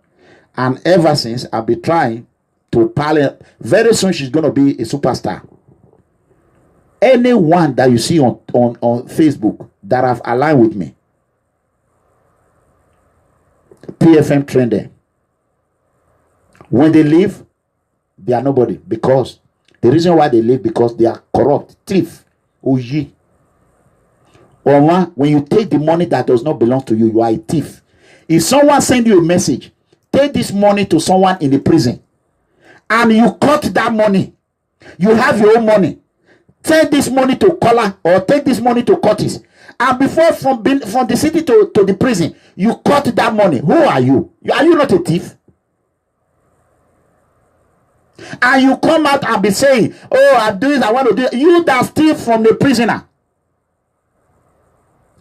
And ever since, I've been trying to parley. Very soon, she's going to be a superstar. Anyone that you see on Facebook that have aligned with me, PFM train them. When they leave, they are nobody. Because the reason why they leave, because they are corrupt, thief, oji. Or when you take the money that does not belong to you, you are a thief. If someone send you a message, take this money to someone in the prison, and you cut that money, you have your own money. Take this money to Kola or take this money to Curtis, and before from the city to the prison, you cut that money. Who are you? Are you not a thief? And you come out and be saying, oh, I'm doing this, I want to do it. You that steal from the prisoner.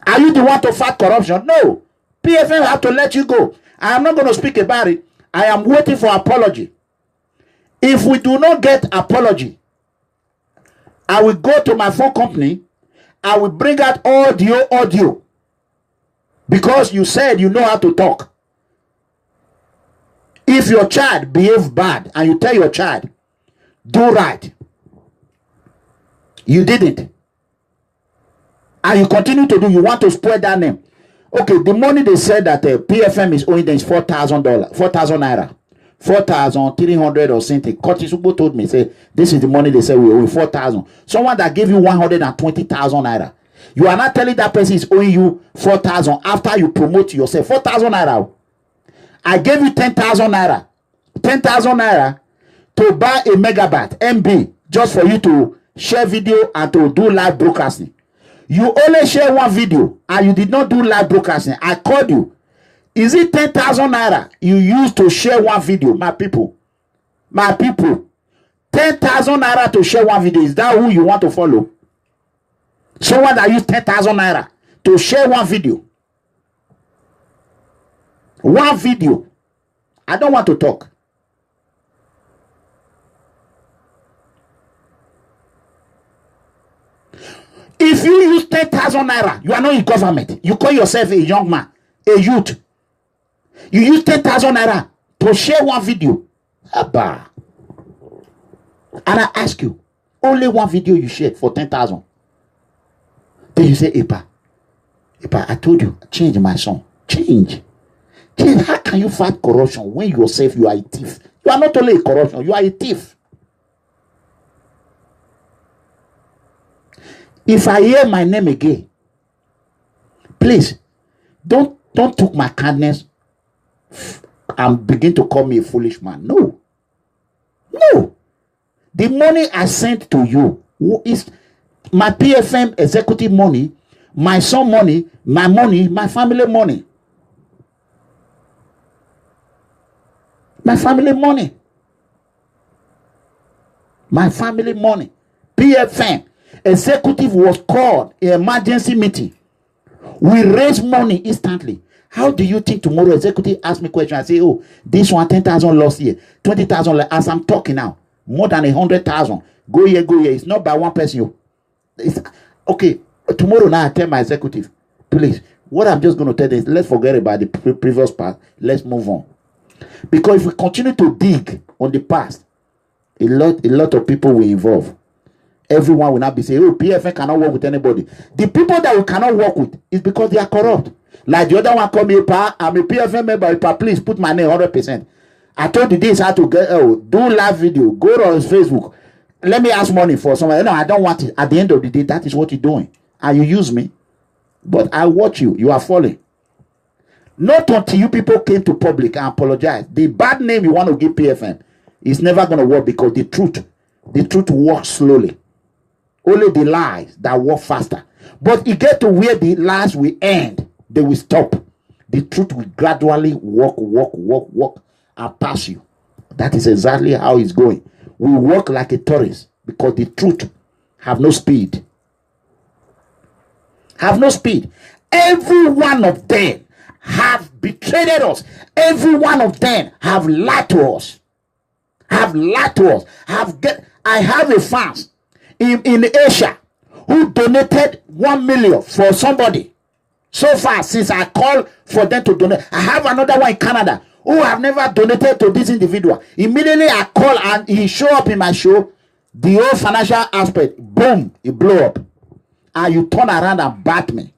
Are you the one to fight corruption? No. PFM have to let you go. I am not going to speak about it. I am waiting for apology. If we do not get apology, I will go to my phone company. I will bring out audio. Because you said you know how to talk. If your child behave bad and you tell your child, do right, you didn't, and you continue to do, you want to spoil that name. Okay, the money they said that PFM is owing them is $4,000, 4,000 naira, 4,300 or something. Curtis Ugbo told me, say this is the money they say we owe 4,000. Someone that gave you 120,000 naira, you are not telling that person is owing you 4,000 after you promote yourself. 4,000 naira. I gave you 10,000 naira. 10,000 naira to buy a megabyte MB just for you to share video and to do live broadcasting. You only share one video and you did not do live broadcasting. I called you. Is it 10,000 naira you used to share one video? My people. 10,000 naira to share one video. Is that who you want to follow? Someone that used 10,000 naira to share one video. One video. I don't want to talk. If you use 10,000 naira, you are not in government. You call yourself a young man, a youth. You use 10,000 naira to share one video. Abba. And I ask you, only one video you shared for 10,000. Then you say, Epa, I told you, change my son. Change. How can you fight corruption when yourself you are a thief? You are not only a corruption, you are a thief. If I hear my name again, please don't take my kindness and begin to call me a foolish man. No. The money I sent to you is my PFM executive money, my son money, my family money. My family money. PFM executive was called an emergency meeting. We raise money instantly. How do you think tomorrow executive ask me question? I say, oh, this one 10,000 lost here, 20,000. As I'm talking now, more than 100,000. Go here. It's not by one person. It's, okay, tomorrow now I tell my executive, please, what I'm just going to tell them is let's forget about the previous part. Let's move on. Because if we continue to dig on the past, a lot of people will involve. Everyone will not be saying, oh, PFM cannot work with anybody. The people that we cannot work with is because they are corrupt. Like the other one called me, I'm a PFM member, please put my name 100%. I told you this how to get do live video, go on Facebook. Let me ask money for someone. No, I don't want it. At the end of the day, that is what you're doing. And you use me. But I watch you. You are falling. Not until you people came to public and apologize. The bad name you want to give PFM is never going to work because the truth works slowly. Only the lies that work faster. But you get to where the lies will end, they will stop. The truth will gradually walk and pass you. That is exactly how it's going. We walk like a tourist because the truth have no speed. Every one of them have betrayed us. Every one of them have lied to us. I have a fans in Asia who donated 1 million for somebody. So far, since I called for them to donate, I have another one in Canada who have never donated to this individual. Immediately I call and he show up in my show. The whole financial aspect, boom, it blow up. And you turn around and bat me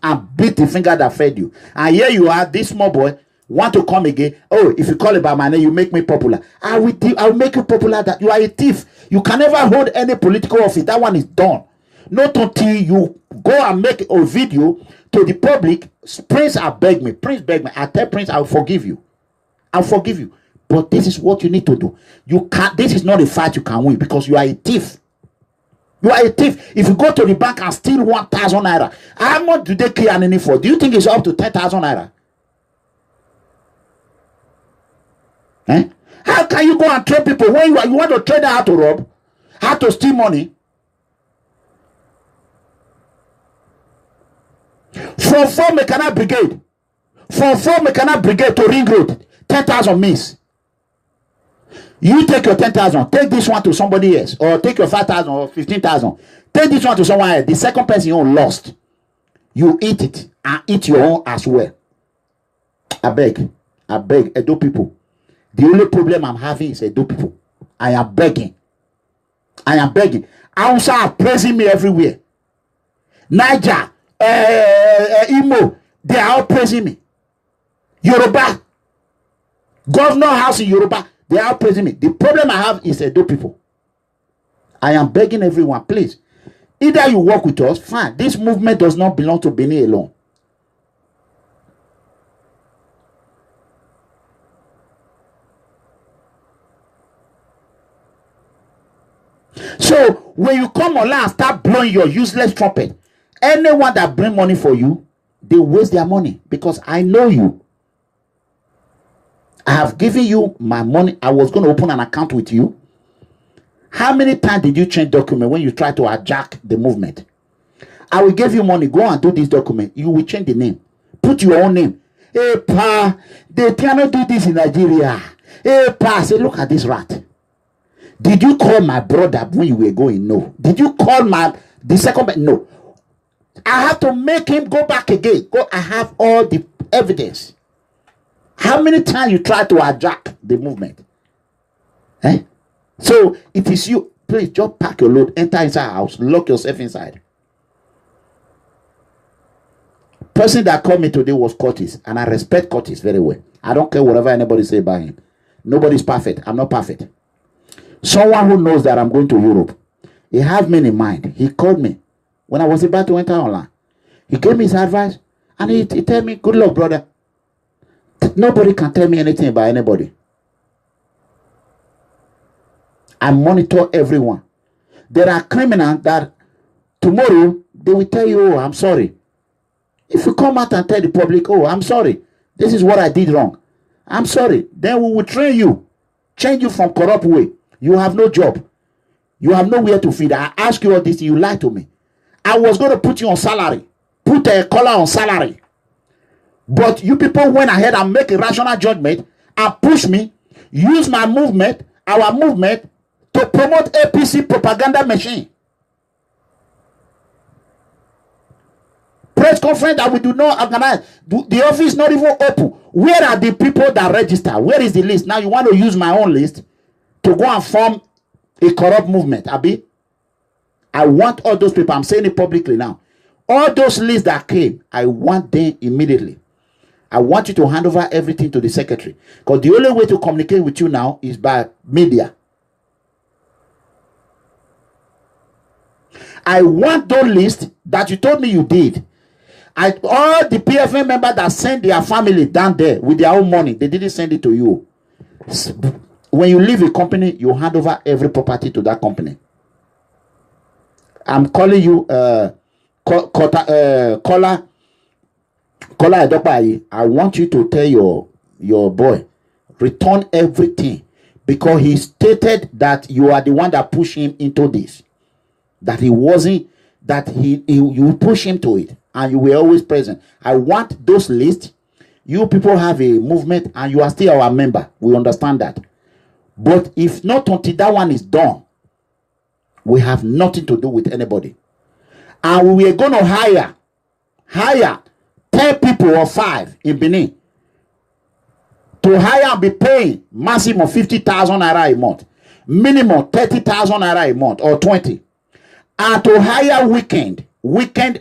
and beat the finger that fed you. And here you are, this small boy, want to come again. Oh, if you call it by my name, you make me popular. I will make you popular. That you are a thief. You can never hold any political office. That one is done. Not until you go and make a video to the public. Prince beg me. I tell Prince, I'll forgive you. But this is what you need to do. You can't. This is not a fight you can win because you are a thief. If you go to the bank and steal 1,000 naira, how much do they clear any for? Do you think it's up to 10,000 naira? How can you go and trade people when you want to trade how to rob, how to steal money? From 4 Mechanic Brigade to Ring Road, 10,000 miss. You take your 10,000, take this one to somebody else, or take your 5,000 or 15,000, take this one to someone else. The second person you lost, you eat it and eat your own as well. I beg, Edo people. The only problem I'm having is Edo people. I am begging. Hausa are praising me everywhere. Niger, Imo, they are all praising me. Yoruba, Governor House in Yoruba, they are all praising me. The problem I have is Edo people. I am begging everyone, please. Either you work with us, fine. This movement does not belong to Benin alone. So when you come online and start blowing your useless trumpet, anyone that bring money for you, they waste their money, because I know you. I have given you my money. I was going to open an account with you. How many times did you change document when you try to hijack the movement? I will give you money. Go and do this document. You will change the name. Put your own name. Hey, pa, they cannot do this in Nigeria. Hey, pa, say, look at this rat. Did you call my brother when you were going? No. Did you call the second? No. I have to make him go back again. I have all the evidence. How many times you try to hijack the movement? So it is you. Please just pack your load, enter inside house, lock yourself inside. Person that called me today was Curtis, and I respect Curtis very well. I don't care whatever anybody say about him. Nobody's perfect. I'm not perfect. Someone who knows that I'm going to Europe, he has me in mind. He called me when I was about to enter online. He gave me his advice, and he told me, good luck, brother. Nobody can tell me anything about anybody. I monitor everyone. There are criminals that tomorrow they will tell you, oh, I'm sorry. If you come out and tell the public, oh, I'm sorry, this is what I did wrong, I'm sorry, then we will train you, change you from corrupt way. You have no job. You have nowhere to feed. I ask you all this, you lie to me. I was going to put you on salary, put a collar on salary. But you people went ahead and make a rational judgment and push me, use my movement, our movement, to promote APC propaganda machine. Press conference that we do not organize. The office is not even open. Where are the people that register? Where is the list? Now you want to use my own list to go and form a corrupt movement, Abi? I want all those people, I'm saying it publicly now. All those lists that came, I want them immediately. I want you to hand over everything to the secretary. Because the only way to communicate with you now is by media. I want those lists that you told me you did. All the PFM members that sent their family down there with their own money, they didn't send it to you. When you leave a company, you hand over every property to that company. I'm calling you Kola Edopayi. I want you to tell your boy, return everything, because he stated that you are the one that pushed him into this. That he wasn't, that you push him to it, and you were always present. I want those lists. You people have a movement and you are still our member. We understand that. But if not until that one is done, we have nothing to do with anybody. And we are going to hire 10 people or 5 in Benin to hire and be paying maximum 50,000 naira a month, minimum 30,000 naira a month or 20, and to hire weekend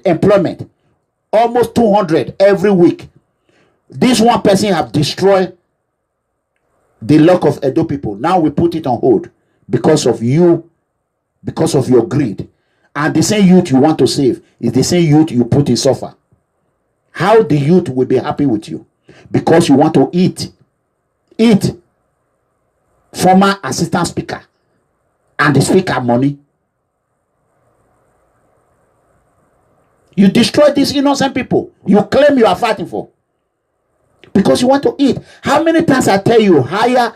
employment, almost 200 every week. This one person have destroyed the luck of Edo people. Now we put it on hold because of you, because of your greed. And the same youth you want to save is the same youth you put in suffer. How the youth will be happy with you? Because you want to eat. Former assistant speaker and the speaker money. You destroy these innocent people you claim you are fighting for. Because you want to eat. How many times I tell you, hire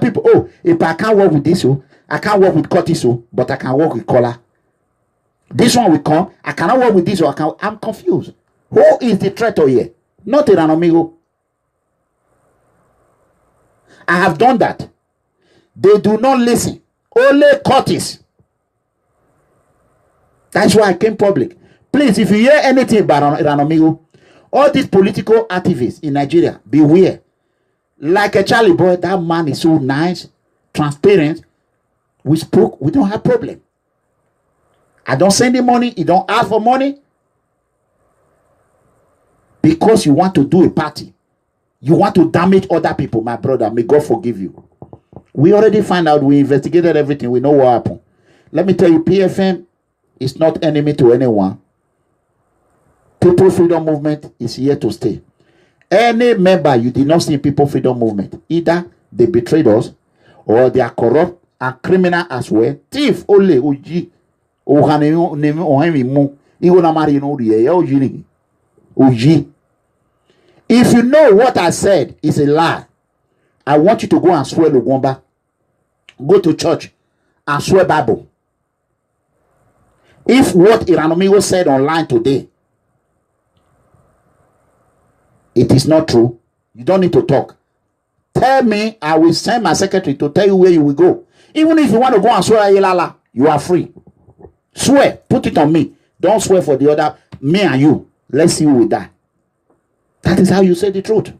people. Oh, if I can't work with this, I can't work with Curtis, but I can work with Kola. This one will come. I cannot work with this, I'm confused. Who is the traitor here? Not an amigo. I have done that. They do not listen. Only Curtis. That's why I came public. Please, if you hear anything about Iranomigo, all these political activists in Nigeria, beware. Like a Charlie boy, that man is so nice, transparent. We spoke, we don't have problem. I don't send him money, he don't ask for money. Because you want to do a party. You want to damage other people, my brother. May God forgive you. We already found out, we investigated everything, we know what happened. Let me tell you, PFM is not enemy to anyone. People Freedom Movement is here to stay. Any member you did not see in People Freedom Movement, either they betrayed us or they are corrupt and criminal as well. Thief only uji uji. If you know what I said is a lie, I want you to go and swear Lugomba. Go to church and swear Bible. If what Iranomigo said online today, it is not true, you don't need to talk. Tell me, I will send my secretary to tell you where you will go. Even if you want to go and swear Ayelala, you are free. Swear, put it on me. Don't swear for the other, me and you. Let's see who will die. That is how you say the truth.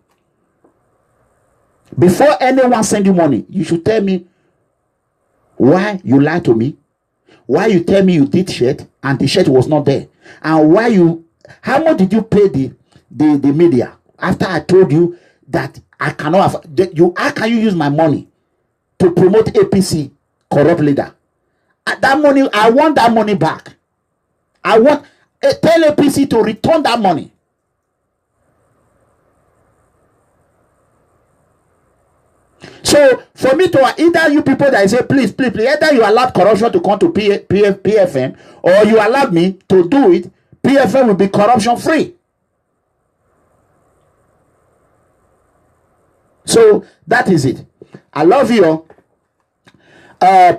Before anyone send you money, you should tell me why you lied to me, why you tell me you did shirt and the shirt was not there, and why you, how much did you pay the media after I told you that I cannot have you. How can you use my money to promote APC corrupt leader? That money, I want that money back. I want tell APC to return that money. So for me to either you people that say please, either you allowed corruption to come to PFM or you allowed me to do it, PFM will be corruption free. So that is it. I love you.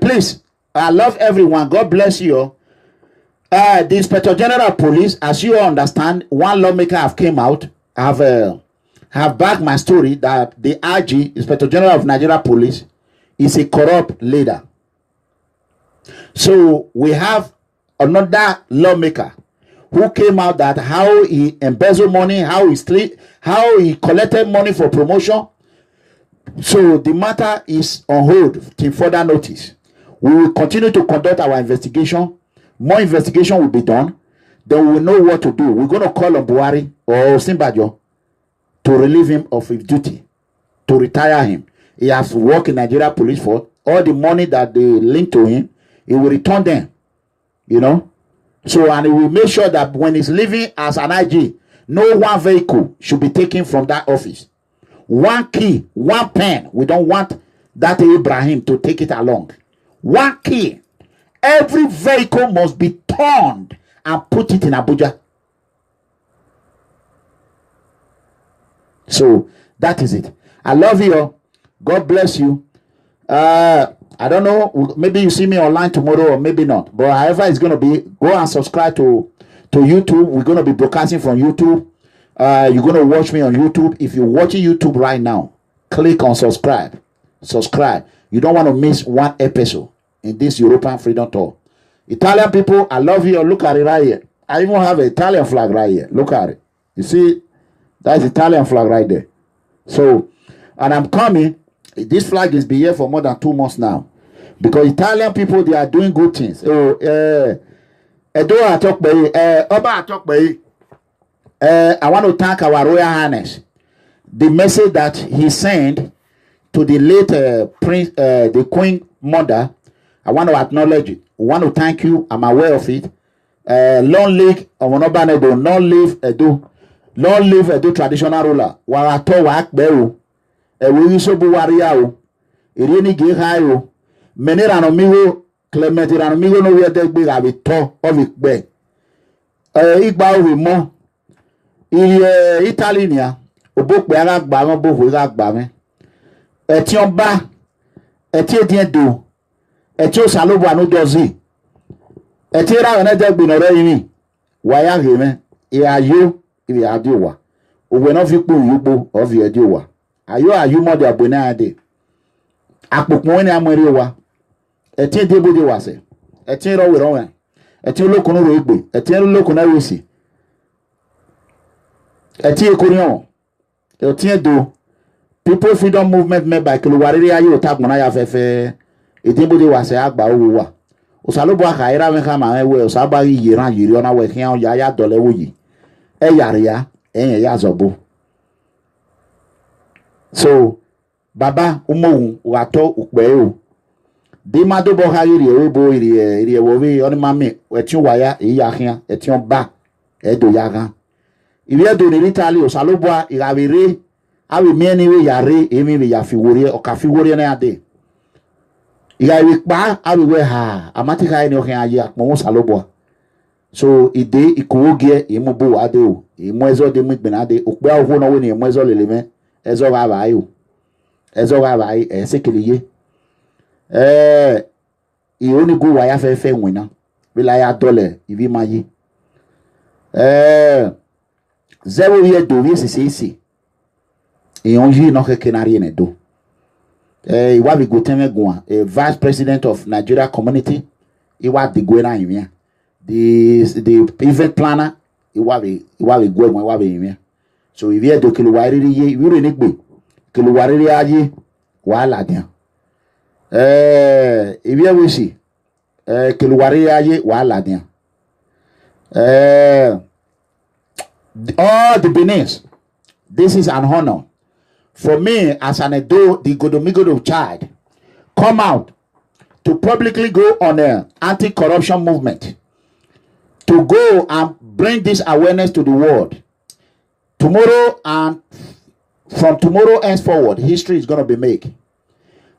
Please, I love everyone. God bless you. The Inspector General of Police, as you understand, one lawmaker have came out, have backed my story that the IG, Inspector General of Nigeria Police, is a corrupt leader. So we have another lawmaker who came out that how he embezzled money, how he collected money for promotion. So the matter is on hold till further notice. We will continue to conduct our investigation. More investigation will be done. Then we will know what to do. We're going to call on Buhari or Simbajo to relieve him of his duty, to retire him. He has worked in Nigeria Police Force. All the money that they link to him, he will return them. You know? So, and he will make sure that when he's leaving as an IG, no one vehicle should be taken from that office. One key, one pen. We don't want that Ibrahim to take it along. One key. Every vehicle must be turned and put it in Abuja. So that is it. I love you. God bless you. I don't know. Maybe you see me online tomorrow or maybe not. But however it's going to be, go and subscribe to YouTube. We're going to be broadcasting from YouTube. You're going to watch me on YouTube. If you're watching YouTube right now, click on subscribe. Subscribe. You don't want to miss one episode in this European Freedom Tour. Italian people, I love you. Look at it right here. I even have an Italian flag right here. Look at it. You see, that's Italian flag right there. So, and I'm coming. This flag has been here for more than 2 months now. Because Italian people, they are doing good things. I want to thank our Royal Highness. The message that he sent to the late Prince, the Queen Mother, I want to acknowledge it. I want to thank you. I'm aware of it. Long live Omonobanedo, long live Edo traditional ruler. Warato wakbeu. Ewisobu wariao. Irini gihayo. Meneranomigo, Clement Ranomigo no we de big have it to of it be. Igba we mo. Italiania. Obokbe agba mo bo we agba me. Etion ba. Etie dien do. Etio salobo anu dozi. Etira na de gbe no re yin. Waya heme. Ayo ibi adiowa. Owe no fi po yupo of ye diowa. Ayo more de abona ade. Akpokmo ni amwere wa. Etin debo de wase. Etin ro we ron we. Etin lokun ro egbe. Etin lokun na wesi. Etin ekorion. Etin do. People Freedom Movement made by Kiluwariri ayi otagbona ya fefe. Etin bo de wase agba owo wa. Osalobo aka ira wen kama we osaba yiran yiri ona we kian ya dole wo yi. E yare ya, ya zobo. So baba umohun wato ukpe o. Di ma do bo ha iri ewe bo iri ewo we oni mami etin waya iya kian etin ba edo ya gan. Ibi edo ni Italy osalobo irawere awi mi eni we yare emi we ya fi wori o ka fi wori na ade. Iga we pa awi we ha amatika eni o kan aye apon osalobo. So ide ikuogie imubo ade o imuezo de mugbena ade okpe awo no we ni imuezo leleme ezo ga ba yo ezo ga ba sekeliye ioni go wa ya fefe nwina bila ya dole ivi mayi 0 year do vi sisi ionji no ke kenari ne do iwa bi goteme gwa vice president of Nigeria community iwa de go na yin the event planner iwa be go iwa be yin. So if you do Kiluwariri ye you re nigbe Kiluwariri aye wahala dia if you we see Kiluwariri aye wahala dia all the Benin, this is an honor for me as an Edo the Godomigodo child come out to publicly go on an anti-corruption movement to go and bring this awareness to the world. Tomorrow and from tomorrow henceforward, history is going to be made.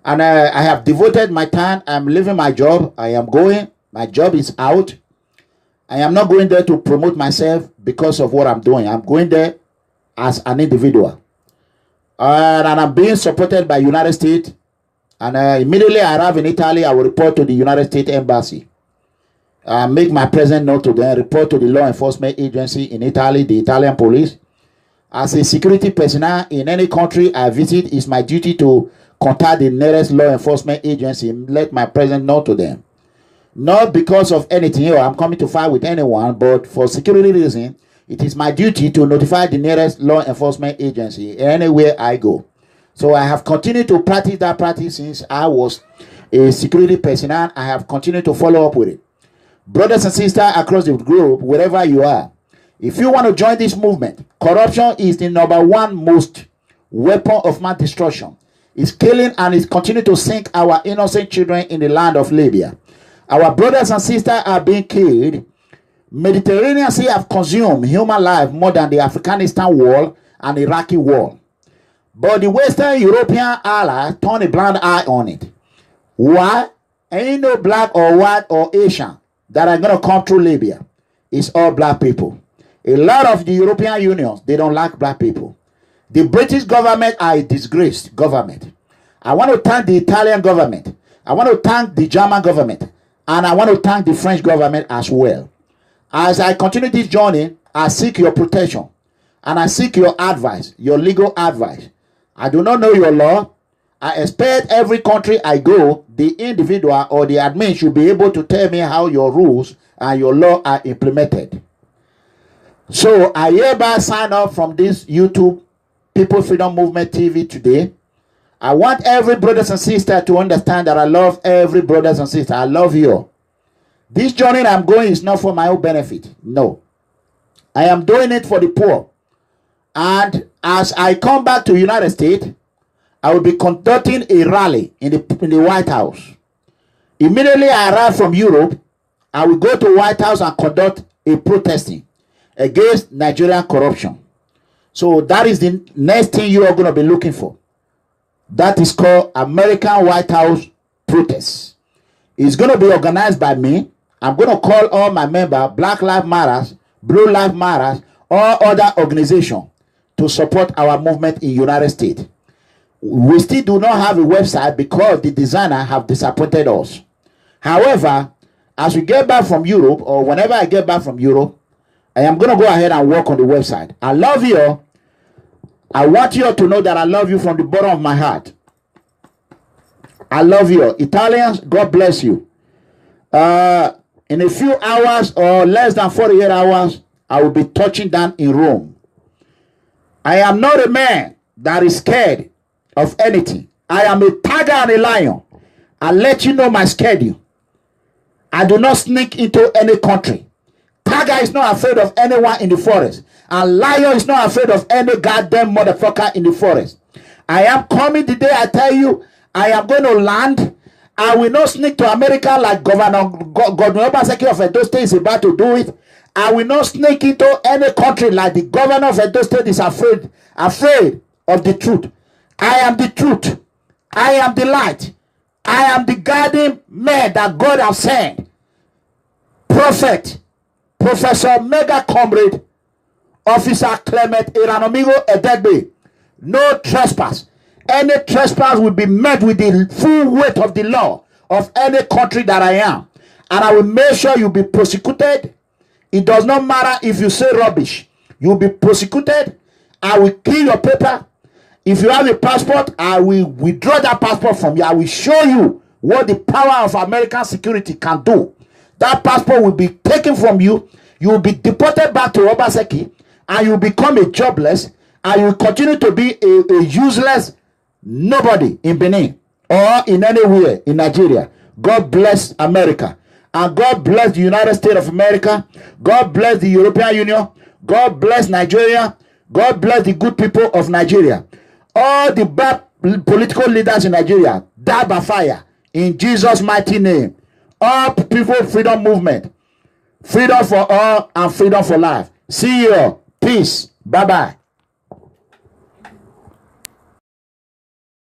And I have devoted my time. I'm leaving my job. I am going. My job is out. I am not going there to promote myself because of what I'm doing. I'm going there as an individual. And I'm being supported by United States. And immediately I arrive in Italy, I will report to the United States Embassy. Make my presence known to them, report to the law enforcement agency in Italy, the Italian police. As a security personnel in any country I visit, it's my duty to contact the nearest law enforcement agency and let my presence known to them. Not because of anything or I'm coming to fight with anyone, but for security reasons, it is my duty to notify the nearest law enforcement agency anywhere I go. So I have continued to practice that practice since I was a security personnel. I have continued to follow up with it. Brothers and sisters across the globe, wherever you are, if you want to join this movement, corruption is the #1 most weapon of mass destruction. It's killing and it's continuing to sink our innocent children in the land of Libya. Our brothers and sisters are being killed. Mediterranean Sea have consumed human life more than the Afghanistan war and Iraqi war. But the Western European allies turn a blind eye on it. Why? Ain't no black or white or Asian that are going to come through Libya. It's all black people. A lot of the European unions, they don't like black people. The British government are a disgraced government. I want to thank the Italian government. I want to thank the German government. And I want to thank the French government as well. As I continue this journey, I seek your protection. And I seek your advice, your legal advice. I do not know your law. I expect every country I go, the individual or the admin should be able to tell me how your rules and your law are implemented. So I hereby sign up from this YouTube People Freedom Movement TV today. I want every brothers and sister to understand that I love every brothers and sister. I love you. This journey I'm going is not for my own benefit. No. I am doing it for the poor. And as I come back to United States, I will be conducting a rally in the White House. Immediately I arrive from Europe, I will go to White House and conduct a protesting against Nigerian corruption. So that is the next thing you are going to be looking for. That is called American White House Protest. It's going to be organized by me. I'm going to call all my members, Black Lives Matter, Blue Lives Matter, or other organizations to support our movement in the United States. We still do not have a website because the designer have disappointed us. However, as we get back from Europe, or whenever I get back from Europe, I am going to go ahead and work on the website. I love you. I want you to know that I love you from the bottom of my heart. I love you. Italians, God bless you. In a few hours or less than 48 hours, I will be touching down in Rome. I am not a man that is scared of anything. I am a tiger and a lion. I let you know my schedule. I do not sneak into any country. Tiger is not afraid of anyone in the forest. And lion is not afraid of any goddamn motherfucker in the forest. I am coming the day I tell you I am going to land. I will not sneak to America like Governor Obaseki of Edo State is about to do it. I will not sneak into any country like the governor of Edo State is afraid of the truth. I am the truth. I am the light. I am the guardian man that God has sent. Prophet, Professor Mega Comrade, Officer Clement Iranomigo Edegbe. No trespass. Any trespass will be met with the full weight of the law of any country that I am. And I will make sure you be prosecuted. It does not matter if you say rubbish. You will be prosecuted. I will kill your paper. If you have a passport, I will withdraw that passport from you. I will show you what the power of American security can do. That passport will be taken from you. You will be deported back to Obaseki. And you will become a jobless. And you will continue to be a useless nobody in Benin or in anywhere in Nigeria. God bless America. And God bless the United States of America. God bless the European Union. God bless Nigeria. God bless the good people of Nigeria. All the bad political leaders in Nigeria, die by fire. In Jesus' mighty name. All people freedom movement. Freedom for all and freedom for life. See you. Peace. Bye-bye.